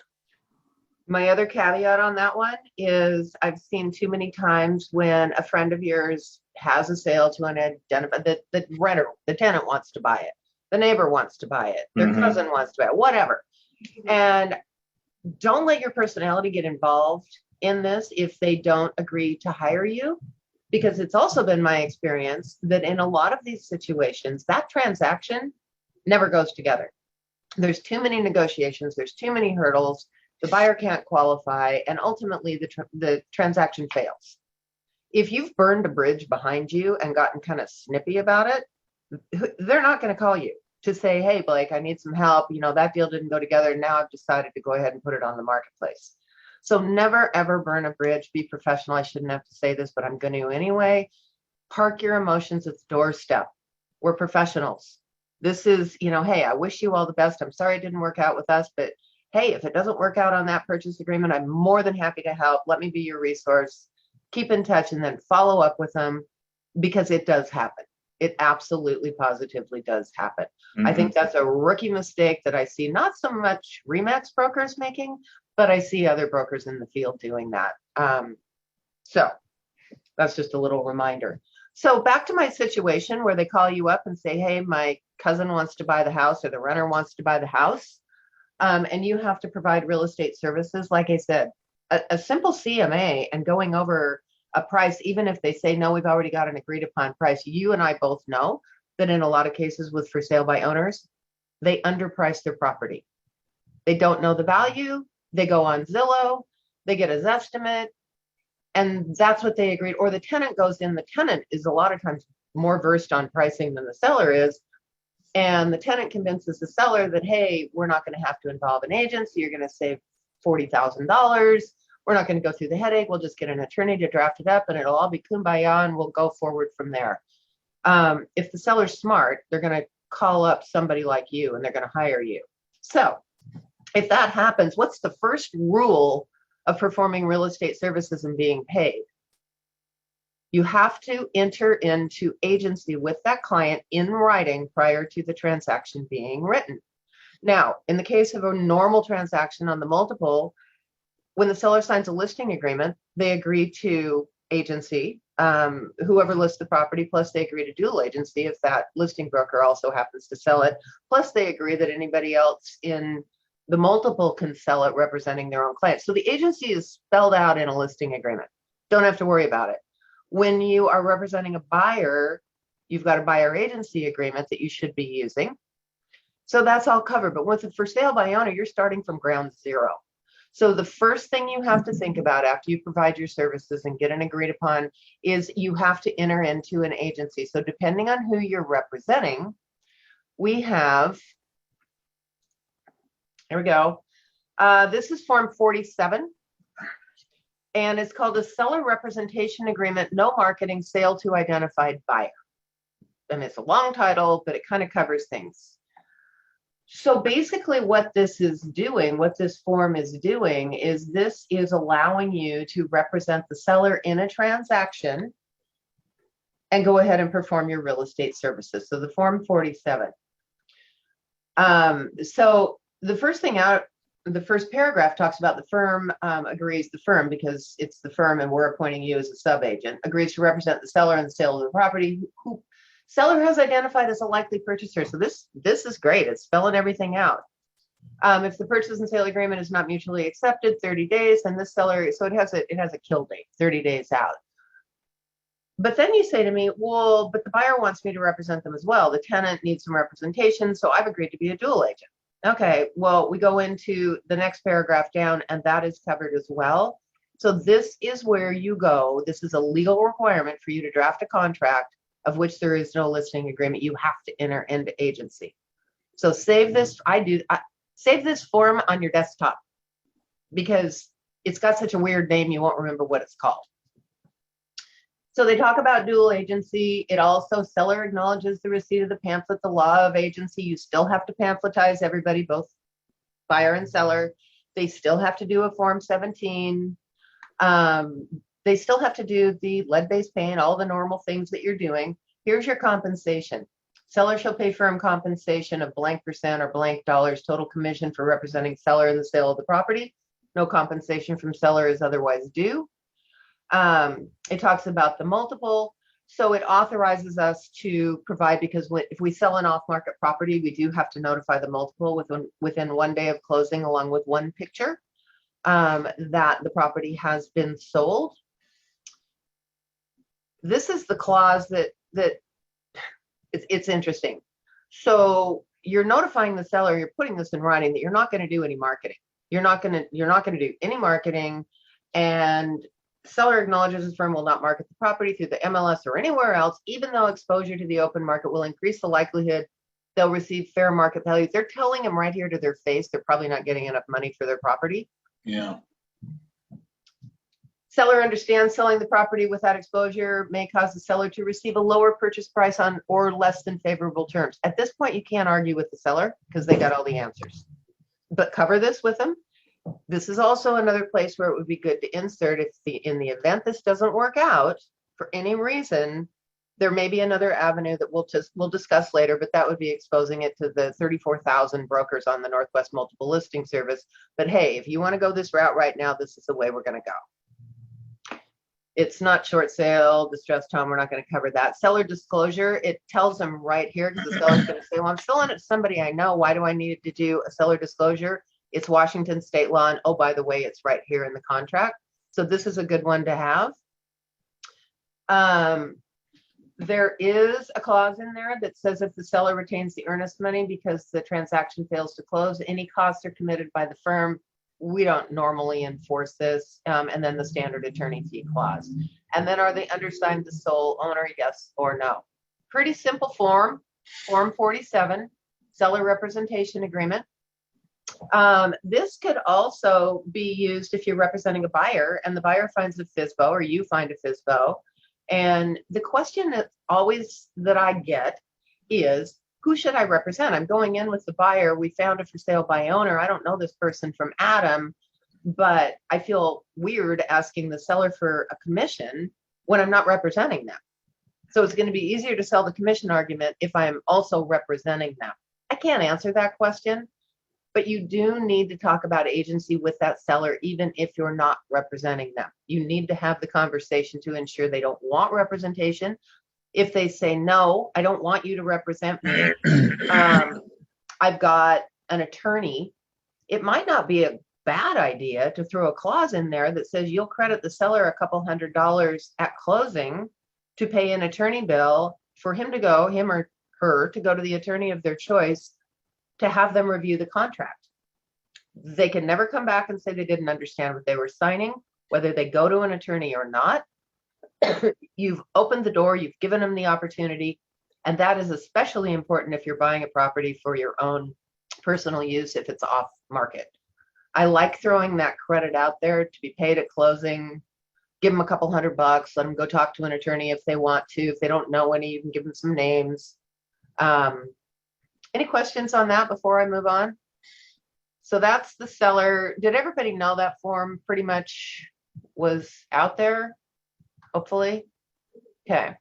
My other caveat on that one is I've seen too many times when a friend of yours has a sale to an identify the renter, the tenant wants to buy it, the neighbor wants to buy it, their cousin wants to buy it, whatever. And don't let your personality get involved in this if they don't agree to hire you, because it's also been my experience that in a lot of these situations, that transaction never goes together. There's too many negotiations, there's too many hurdles, the buyer can't qualify, and ultimately the transaction fails. If you've burned a bridge behind you and gotten kind of snippy about it, they're not going to call you to say, hey, Blake, I need some help. You know, that deal didn't go together. Now I've decided to go ahead and put it on the marketplace. So never, ever burn a bridge. Be professional. I shouldn't have to say this, but I'm going to anyway. Park your emotions at the doorstep. We're professionals. This is, you know, hey, I wish you all the best. I'm sorry it didn't work out with us, but hey, if it doesn't work out on that purchase agreement, I'm more than happy to help. Let me be your resource. Keep in touch and then follow up with them, because it does happen. It absolutely positively does happen. I think that's a rookie mistake that I see not so much RE/MAX brokers making, but I see other brokers in the field doing that. So that's just a little reminder. So back to my situation where they call you up and say, hey, my cousin wants to buy the house or the renter wants to buy the house. And you have to provide real estate services. Like I said, a simple CMA and going over a price, even if they say, no, we've already got an agreed upon price. You and I both know that in a lot of cases with for sale by owners, they underprice their property. They don't know the value. They go on Zillow, they get a Zestimate, and that's what they agreed. Or the tenant goes in. The tenant is a lot of times more versed on pricing than the seller is. And the tenant convinces the seller that, hey, we're not going to have to involve an agent, so you're going to save $40,000. We're not going to go through the headache. We'll just get an attorney to draft it up and it'll all be kumbaya and we'll go forward from there. If the seller's smart, they're going to call up somebody like you and they're going to hire you. So if that happens, what's the first rule of performing real estate services and being paid? You have to enter into agency with that client in writing prior to the transaction being written. Now, in the case of a normal transaction on the multiple, when the seller signs a listing agreement, they agree to agency, whoever lists the property, plus they agree to dual agency if that listing broker also happens to sell it, plus they agree that anybody else in the multiple can sell it representing their own client. So the agency is spelled out in a listing agreement. Don't have to worry about it. When you are representing a buyer, you've got a buyer agency agreement that you should be using. So that's all covered. But with a for sale by owner, you're starting from ground zero. So the first thing you have to think about after you provide your services and get an agreed upon is you have to enter into an agency. So depending on who you're representing, we have, here we go. This is Form 47. And it's called a seller representation agreement, no marketing, sale to identified buyer. And it's a long title, but it kind of covers things. So basically what this is doing, what this form is doing, is this is allowing you to represent the seller in a transaction and go ahead and perform your real estate services. So the Form 47. So the first thing out, the first paragraph talks about the firm agrees, the firm, because it's the firm and we're appointing you as a sub-agent, agrees to represent the seller in the sale of the property who seller has identified as a likely purchaser. So this is great. It's spelling everything out. If the purchase and sale agreement is not mutually accepted, 30 days, and this seller, so it has a kill date, 30 days out. But then you say to me, well, but the buyer wants me to represent them as well. The tenant needs some representation, so I've agreed to be a dual agent. Okay, well, we go into the next paragraph down, and that is covered as well. So this is where you go. This is a legal requirement for you to draft a contract of which there is no listing agreement. You have to enter into agency. So save this. Save this form on your desktop because it's got such a weird name you won't remember what it's called. So they talk about dual agency. It also, seller acknowledges the receipt of the pamphlet, the law of agency. You still have to pamphlet,ize everybody, both buyer and seller. They still have to do a Form 17. They still have to do the lead-based paint, all the normal things that you're doing. Here's your compensation. Seller shall pay firm compensation of blank percent or blank dollars total commission for representing seller in the sale of the property. No compensation from seller is otherwise due. It talks about the multiple. So it authorizes us to provide, because if we sell an off-market property, we do have to notify the multiple within 1 day of closing, along with one picture that the property has been sold. This is the clause that it's interesting. So you're notifying the seller, you're putting this in writing, that you're not going to do any marketing. You're not going to do any marketing, and seller acknowledges his firm will not market the property through the MLS or anywhere else, even though exposure to the open market will increase the likelihood they'll receive fair market value. They're telling them right here to their face they're probably not getting enough money for their property. Yeah. Seller understands selling the property without exposure may cause the seller to receive a lower purchase price on or less than favorable terms. At this point, you can't argue with the seller because they got all the answers. But cover this with them. This is also another place where it would be good to insert, if in the event this doesn't work out for any reason, there may be another avenue that we'll discuss later, but that would be exposing it to the 34,000 brokers on the Northwest Multiple Listing Service. But hey, if you want to go this route right now, this is the way we're going to go. It's not short sale, distressed home. We're not going to cover that. Seller disclosure, it tells them right here, because the seller's going to say, well, I'm selling it to somebody I know. Why do I need to do a seller disclosure? It's Washington state law. And oh, by the way, it's right here in the contract. So this is a good one to have. There is a clause in there that says if the seller retains the earnest money because the transaction fails to close, any costs are committed by the firm. We don't normally enforce this. And then the standard attorney fee clause. And then are they undersigned the sole owner? Yes or no? Pretty simple form. Form 47, seller representation agreement. This could also be used if you're representing a buyer and the buyer finds a FSBO or you find a FSBO. And the question that I get is, who should I represent? I'm going in with the buyer. We found a for sale by owner. I don't know this person from Adam, but I feel weird asking the seller for a commission when I'm not representing them. So it's going to be easier to sell the commission argument if I'm also representing them. I can't answer that question, but you do need to talk about agency with that seller, even if you're not representing them. You need to have the conversation to ensure they don't want representation. If they say, no, I don't want you to represent me, I've got an attorney, it might not be a bad idea to throw a clause in there that says you'll credit the seller a couple $100 at closing to pay an attorney bill for him or her to go to the attorney of their choice to have them review the contract. They can never come back and say they didn't understand what they were signing, whether they go to an attorney or not. You've opened the door, you've given them the opportunity, and that is especially important if you're buying a property for your own personal use if it's off market. I like throwing that credit out there to be paid at closing. Give them a couple $100, let them go talk to an attorney if they want to. If they don't know any, you can give them some names. Any questions on that before I move on? So that's the seller. Did everybody know that form pretty much was out there? Hopefully. Okay.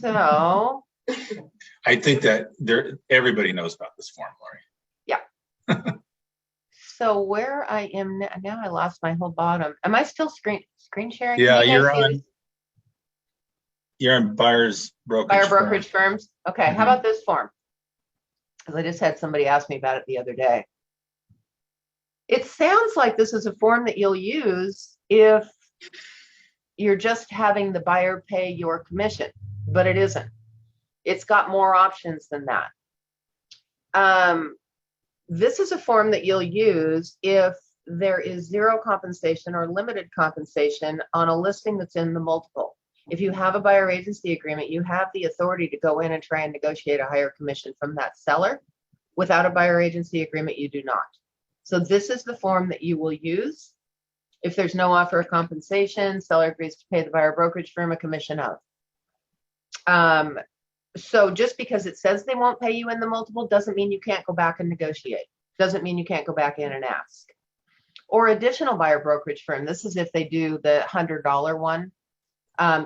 So I think that everybody knows about this form, Lori. Yeah. So where I am now, I lost my whole bottom. Am I still screen sharing? Yeah, you're on buyer's brokerage. Buyer brokerage firms. Okay. Mm-hmm. How about this form? Because I just had somebody ask me about it the other day. It sounds like this is a form that you'll use if you're just having the buyer pay your commission, but it isn't. It's got more options than that. This is a form that you'll use if there is zero compensation or limited compensation on a listing that's in the multiple. If you have a buyer agency agreement, you have the authority to go in and try and negotiate a higher commission from that seller. Without a buyer agency agreement, you do not. So this is the form that you will use if there's no offer of compensation, seller agrees to pay the buyer brokerage firm a commission of. So just because it says they won't pay you in the multiple doesn't mean you can't go back and negotiate. Doesn't mean you can't go back in and ask. Or additional buyer brokerage firm. This is if they do the $100 one.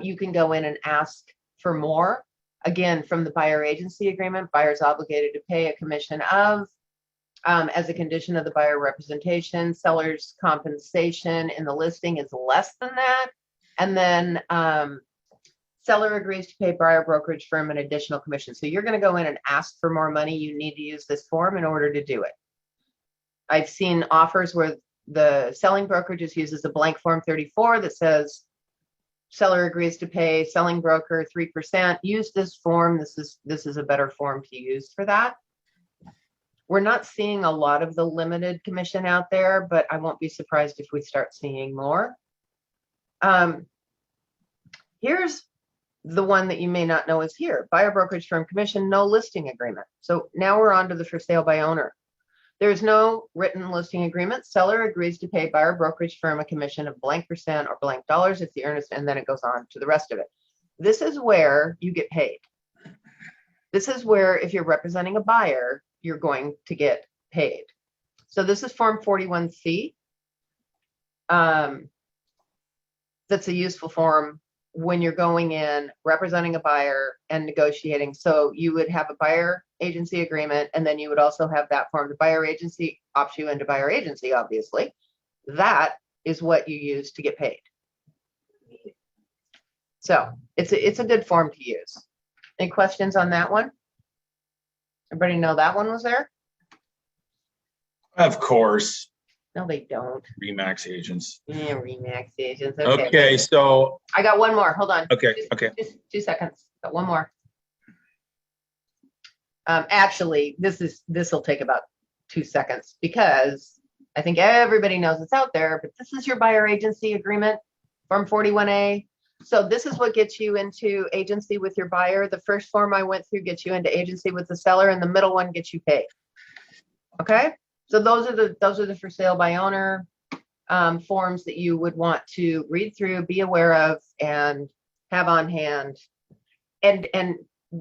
You can go in and ask for more. Again, from the buyer agency agreement, buyer's obligated to pay a commission of, as a condition of the buyer representation, seller's compensation in the listing is less than that. And then seller agrees to pay buyer brokerage firm an additional commission. So you're going to go in and ask for more money. You need to use this form in order to do it. I've seen offers where the selling broker just uses a blank form 34 that says seller agrees to pay selling broker 3%. Use this form. This is a better form to use for that. We're not seeing a lot of the limited commission out there, but I won't be surprised if we start seeing more. Here's the one that you may not know is here. Buyer brokerage firm commission, no listing agreement. So now we're on to the for sale by owner. There's no written listing agreement. Seller agrees to pay buyer brokerage firm a commission of blank percent or blank dollars if the earnest, and then it goes on to the rest of it. This is where you get paid. This is where, if you're representing a buyer, you're going to get paid. So this is form 41C. That's a useful form when you're going in, representing a buyer and negotiating. So you would have a buyer agency agreement, and then you would also have that form. The buyer agency opts you into buyer agency, obviously. That is what you use to get paid. So it's a good form to use. Any questions on that one? Everybody know that one was there? Of course. No, they don't. Remax agents. Yeah, Remax agents. Okay, so I got one more. Hold on. Okay, Just 2 seconds. Got one more. Actually, this will take about 2 seconds because I think everybody knows it's out there, but this is your buyer agency agreement, form 41A. So this is what gets you into agency with your buyer. The first form I went through gets you into agency with the seller, and the middle one gets you paid. Okay, so those are the for sale by owner forms that you would want to read through, be aware of, and have on hand, and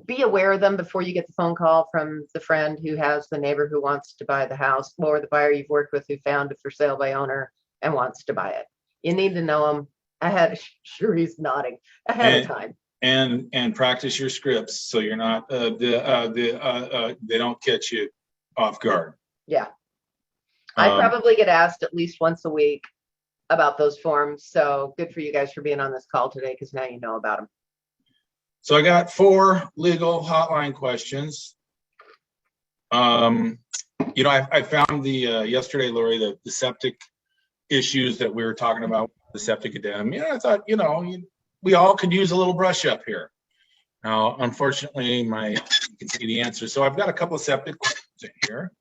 be aware of them before you get the phone call from the friend who has the neighbor who wants to buy the house, or the buyer you've worked with who found a for sale by owner and wants to buy it. You need to know them ahead. Sure, he's nodding ahead of time. And practice your scripts so you're not they don't catch you off guard. Yeah, I probably get asked at least once a week about those forms. So good for you guys for being on this call today, because now you know about them. So I got 4 legal hotline questions. You know, I found the yesterday, Lori, the septic issues that we were talking about, the septic addendum. Yeah, I thought, you know, we all could use a little brush up here. Now, unfortunately, you can see the answer. So I've got a couple of septic questions in here.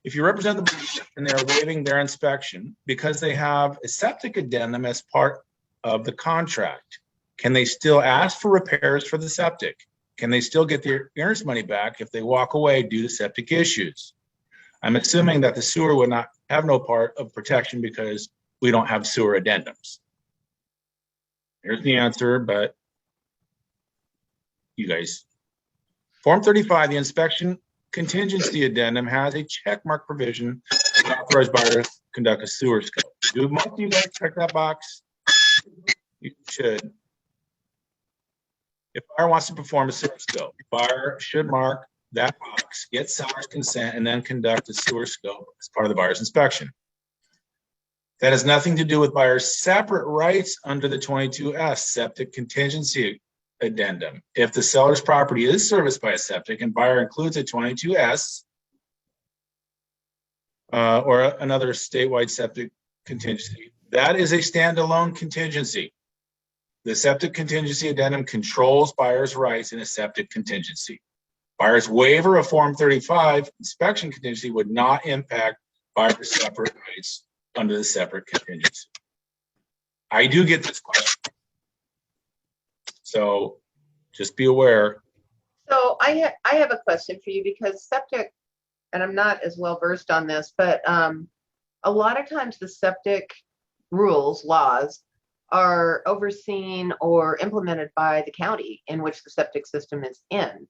If you represent the buyer and they're waiving their inspection because they have a septic addendum as part of the contract, can they still ask for repairs for the septic? Can they still get their earnest money back if they walk away due to septic issues? I'm assuming that the sewer would not have no part of protection because we don't have sewer addendums. Here's the answer, but you guys. Form 35, the inspection contingency addendum has a check mark provision that authorized buyers to conduct a sewer scope. Do most of you guys check that box? You should. If buyer wants to perform a sewer scope, buyer should mark that box, get seller's consent, and then conduct a sewer scope as part of the buyer's inspection. That has nothing to do with buyer's separate rights under the 22S septic contingency addendum. If the seller's property is serviced by a septic and buyer includes a 22S or another statewide septic contingency, that is a standalone contingency. The septic contingency addendum controls buyer's rights in a septic contingency. Buyer's waiver of Form 35 inspection contingency would not impact buyer's separate rights under the separate contingency. I do get this question. So just be aware. So I have a question for you, because septic, and I'm not as well versed on this, but a lot of times the septic laws are overseen or implemented by the county in which the septic system is in.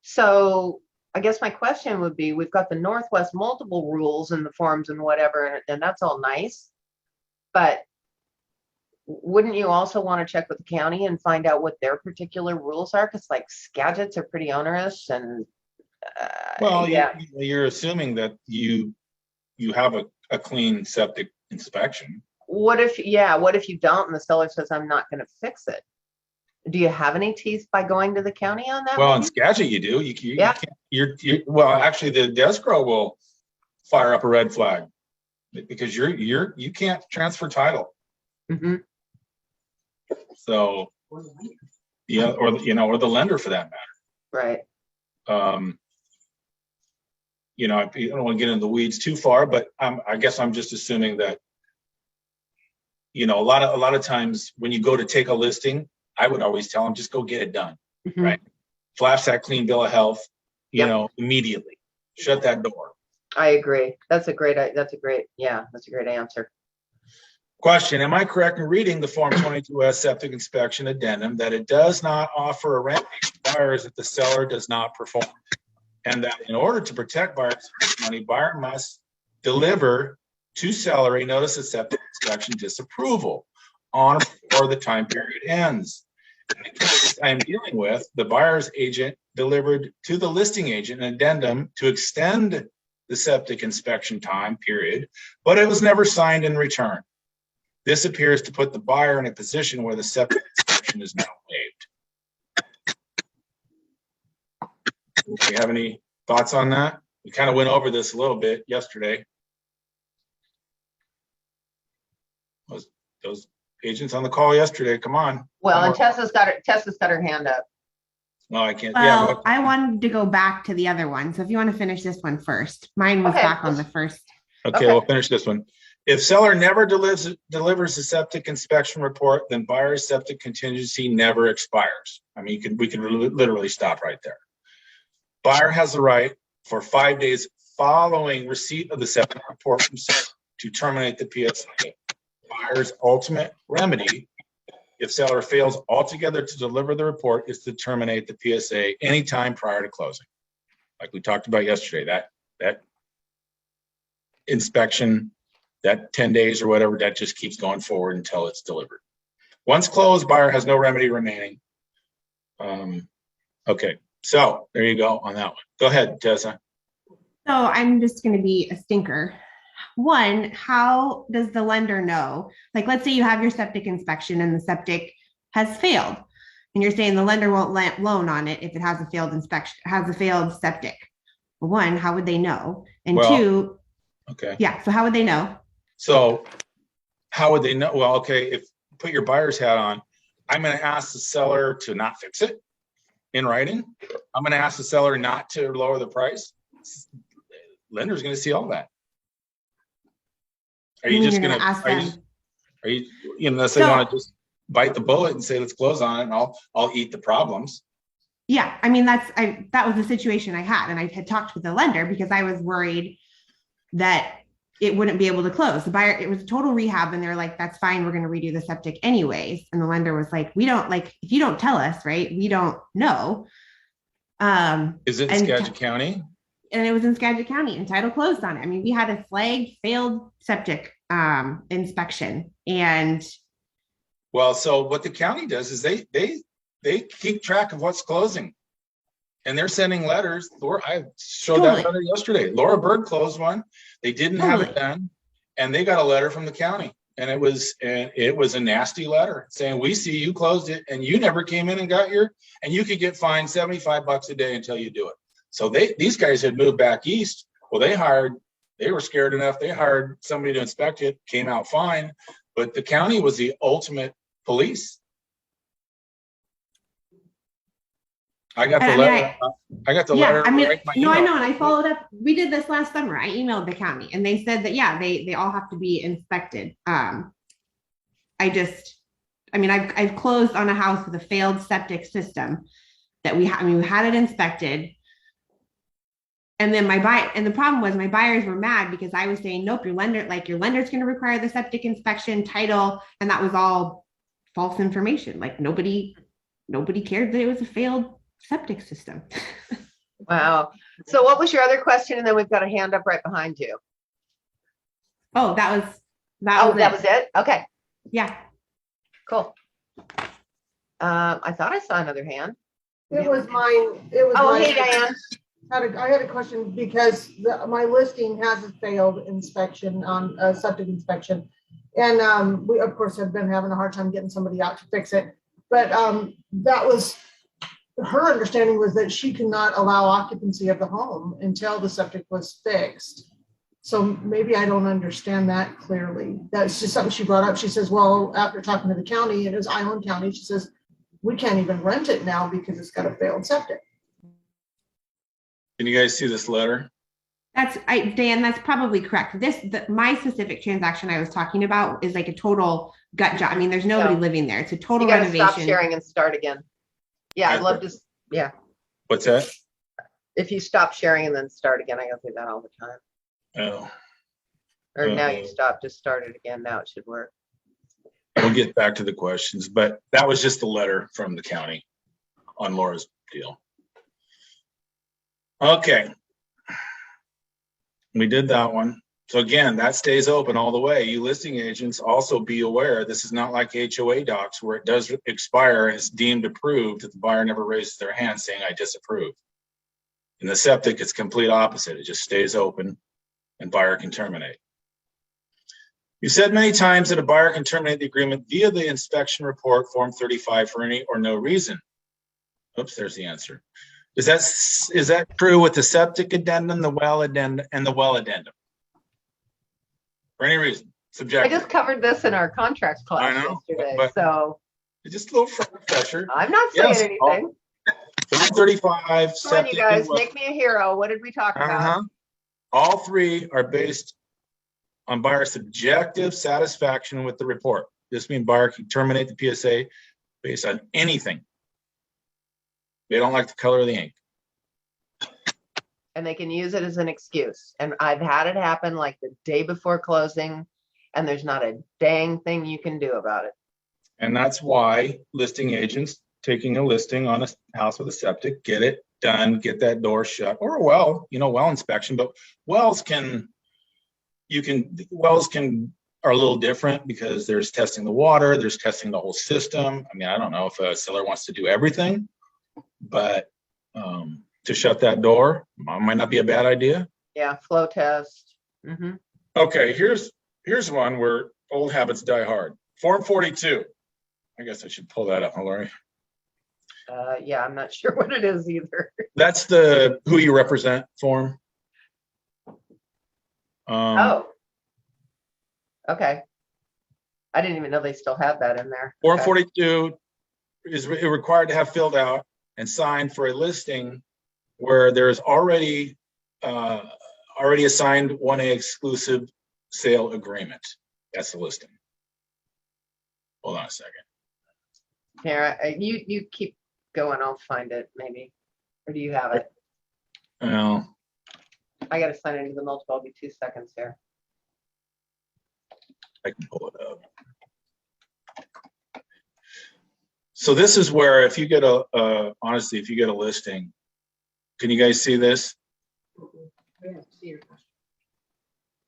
So I guess my question would be, we've got the Northwest multiple rules and the forms and whatever, and that's all nice, but wouldn't you also want to check with the county and find out what their particular rules are? Because like Skagit's are pretty onerous, and well, yeah, you're assuming that you have a clean septic inspection. What if you don't and the seller says, I'm not going to fix it? Do you have any teeth by going to the county on that? Well, in Skagit you do. You can't, well, actually the escrow will fire up a red flag because you can't transfer title. Mm-hmm. So, yeah, or the lender for that Right. matter. I don't want to get into the weeds too far, but I guess I'm just assuming that, a lot of times when you go to take a listing, I would always tell them, just go get it done, Mm-hmm. right? Flash that clean bill of health, immediately. Shut that door. I agree. That's a great answer. Question, am I correct in reading the Form 22S septic inspection addendum that it does not offer a remedy to buyers that the seller does not perform? And that in order to protect buyers' money, buyer must deliver to seller a notice of septic inspection disapproval on or the time period ends. In the case I am dealing with, the buyer's agent delivered to the listing agent an addendum to extend the septic inspection time period, but it was never signed in return. This appears to put the buyer in a position where the septic inspection is now waived. Do you have any thoughts on that? We kind of went over this a little bit yesterday. Those agents on the call yesterday, come on. Well, and Tessa's got her hand up. No, I can't. Well, I wanted to go back to the other one. So if you want to finish this one first, mine was back on the first. Okay, we'll finish this one. If seller never delivers a septic inspection report, then buyer's septic contingency never expires. I mean, we can literally stop right there. Buyer has the right for 5 days following receipt of the septic report from seller to terminate the PSA. Buyer's ultimate remedy, if seller fails altogether to deliver the report, is to terminate the PSA anytime prior to closing. Like we talked about yesterday, that inspection, that 10 days or whatever, that just keeps going forward until it's delivered. Once closed, buyer has no remedy remaining. Okay, so there you go on that one. Go ahead, Tessa. So I'm just going to be a stinker. One, how does the lender know? Like, let's say you have your septic inspection and the septic has failed, and you're saying the lender won't loan on it if it has a failed inspection, has a failed septic. One, how would they know? And two, okay, yeah. So how would they know? So how would they know? Well, okay, if put your buyer's hat on, I'm going to ask the seller to not fix it in writing. I'm going to ask the seller not to lower the price. Lender's going to see all that. Are you just going to ask them? Are you unless they want to just bite the bullet and say, let's close on it and I'll eat the problems. Yeah. I mean, that was the situation I had. And I had talked with the lender because I was worried that it wouldn't be able to close. The buyer, it was a total rehab. And they're like, that's fine. We're going to redo the septic anyways. And the lender was like, we don't if you don't tell us, right, we don't know. Is it in Skagit County? And it was in Skagit County and title closed on it. I mean, we had a flagged failed septic inspection. And well, so what the county does is they keep track of what's closing. And they're sending letters. Laura, I showed that letter yesterday. Laura Bird closed one. They didn't have it done, and they got a letter from the county, and it was a nasty letter saying, "We see you closed it, and you never came in and got and you could get fined $75 a day until you do it." So these guys had moved back east. Well, they were scared enough. They hired somebody to inspect it. Came out fine, but the county was the ultimate police. I got the letter. I got the letter. I mean, no, I know. And I followed up. We did this last summer. I emailed the county and they said that, yeah, they all have to be inspected. I've closed on a house with a failed septic system that we had it inspected. And then the problem was my buyers were mad because I was saying, nope, your lender's going to require the septic inspection title. And that was all false information. Like nobody cared that it was a failed septic system. Wow. So what was your other question? And then we've got a hand up right behind you. Oh, that was it. Okay. Yeah. Cool. I thought I saw another hand. It was mine. It was. Oh, mine. hey, Diane. I had a question because my listing has a failed inspection on a septic inspection. And we, of course, have been having a hard time getting somebody out to fix it. But that was, her understanding was that she could not allow occupancy of the home until the septic was fixed. So maybe I don't understand that clearly. That's just something she brought up. She says, well, after talking to the county, and it was Island County, she says, we can't even rent it now because it's got a failed septic. Can you guys see this letter? Dan, that's probably correct. My specific transaction I was talking about is like a total gut job. I mean, there's nobody living there. It's a total you gotta renovation. Stop sharing and start again. Yeah, I'd love to. Yeah. What's that? If you stop sharing and then start again, I go through that all the time. Oh. Or now you stop, just start it again. Now it should work. We'll get back to the questions, but that was just a letter from the county on Laura's deal. Okay. We did that one. So again, that stays open all the way. You listing agents also be aware, this is not like HOA docs where it does expire and it's deemed approved if the buyer never raises their hand saying I disapprove. In the septic, it's complete opposite. It just stays open and buyer can terminate. You said many times that a buyer can terminate the agreement via the inspection report form 35 for any or no reason. Oops, there's the answer. Is that true with the septic addendum, the well addendum, and the well addendum? For any reason, subjective. I just covered this in our contracts class yesterday, so just a little refresher. I'm not saying anything. 35. Come on, you guys, make me a hero. What did we talk about? All three are based on buyer subjective satisfaction with the report. This means buyer can terminate the PSA based on anything. They don't like the color of the ink. And they can use it as an excuse. And I've had it happen like the day before closing, and there's not a dang thing you can do about it. And that's why listing agents taking a listing on a house with a septic, get it done, get that door shut, or a well, well inspection. But wells are a little different because there's testing the water, there's testing the whole system. I mean, I don't know if a seller wants to do everything, but to shut that door might not be a bad idea. Yeah, flow test. Mm-hmm. Okay, here's one where old habits die hard. Form 42. I guess I should pull that up, Lori. Yeah, I'm not sure what it is either. That's the who you represent form. Oh. Okay. I didn't even know they still have that in there. Form 42 is required to have filled out and signed for a listing where there is already assigned 1A exclusive sale agreement. That's the listing. Hold on a second. Here, you keep going. I'll find it maybe. Or do you have it? No. I got to sign into the multiple. I'll be 2 seconds here. I can pull it up. So this is where if you get honestly, if you get a listing, can you guys see this?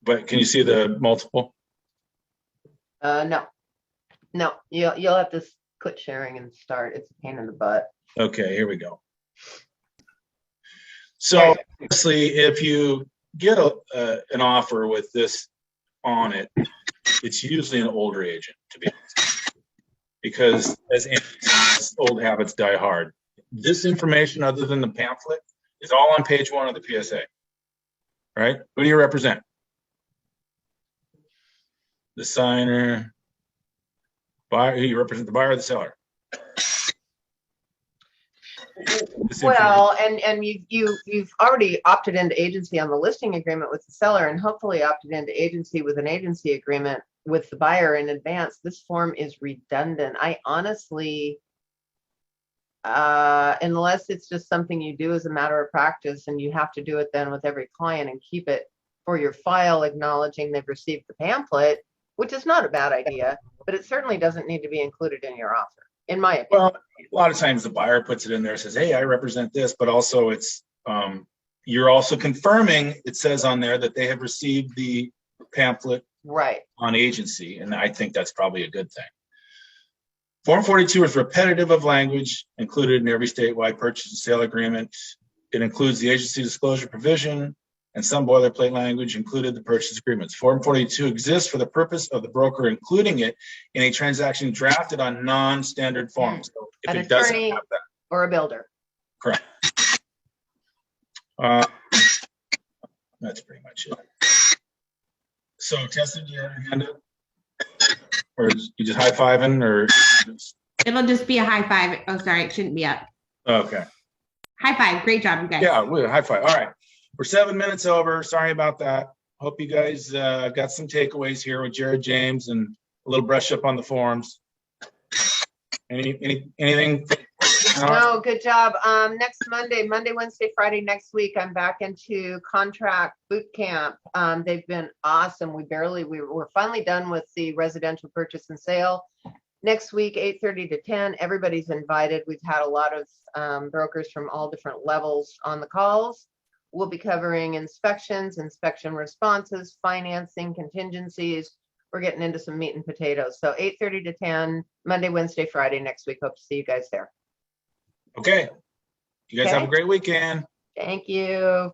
But can you see the multiple? No. You'll have to quit sharing and start. It's a pain in the butt. Okay, here we go. So obviously, if you get an offer with this on it, it's usually an older agent, to be honest, because as old habits die hard. This information, other than the pamphlet, is all on page 1 of the PSA. Right? Who do you represent? The signer. Buyer. You represent the buyer or the seller? Well, and you've already opted into agency on the listing agreement with the seller, and hopefully opted into agency with an agency agreement with the buyer in advance. This form is redundant. I honestly, unless it's just something you do as a matter of practice, and you have to do it then with every client and keep it for your file, acknowledging they've received the pamphlet, which is not a bad idea, but it certainly doesn't need to be included in your offer, in my opinion. Well, a lot of times the buyer puts it in there, says, hey, I represent this, but also it's, you're also confirming, it says on there that they have received the pamphlet right on agency. And I think that's probably a good thing. Form 42 is repetitive of language included in every statewide purchase and sale agreement. It includes the agency disclosure provision and some boilerplate language included in the purchase agreements. Form 42 exists for the purpose of the broker including it in a transaction drafted on non-standard forms. So if An it doesn't attorney have that, or a builder. correct. That's pretty much it. So, Tessa, do you have your hand up? Or you just high-fiving, or? It'll just be a high five. Oh, sorry, it shouldn't be up. Okay. High five. Great job, you guys. Yeah, high five. All right. We're 7 minutes over. Sorry about that. Hope you guys got some takeaways here with Jared James and a little brush up on the forms. Anything? No, good job. Next Monday, Wednesday, Friday next week, I'm back into contract boot camp. They've been awesome. We're finally done with the residential purchase and sale. Next week, 8:30 to 10, everybody's invited. We've had a lot of brokers from all different levels on the calls. We'll be covering inspections, inspection responses, financing, contingencies. We're getting into some meat and potatoes. So 8:30 to 10, Monday, Wednesday, Friday next week. Hope to see you guys there. Okay. You guys have a great weekend. Thank you.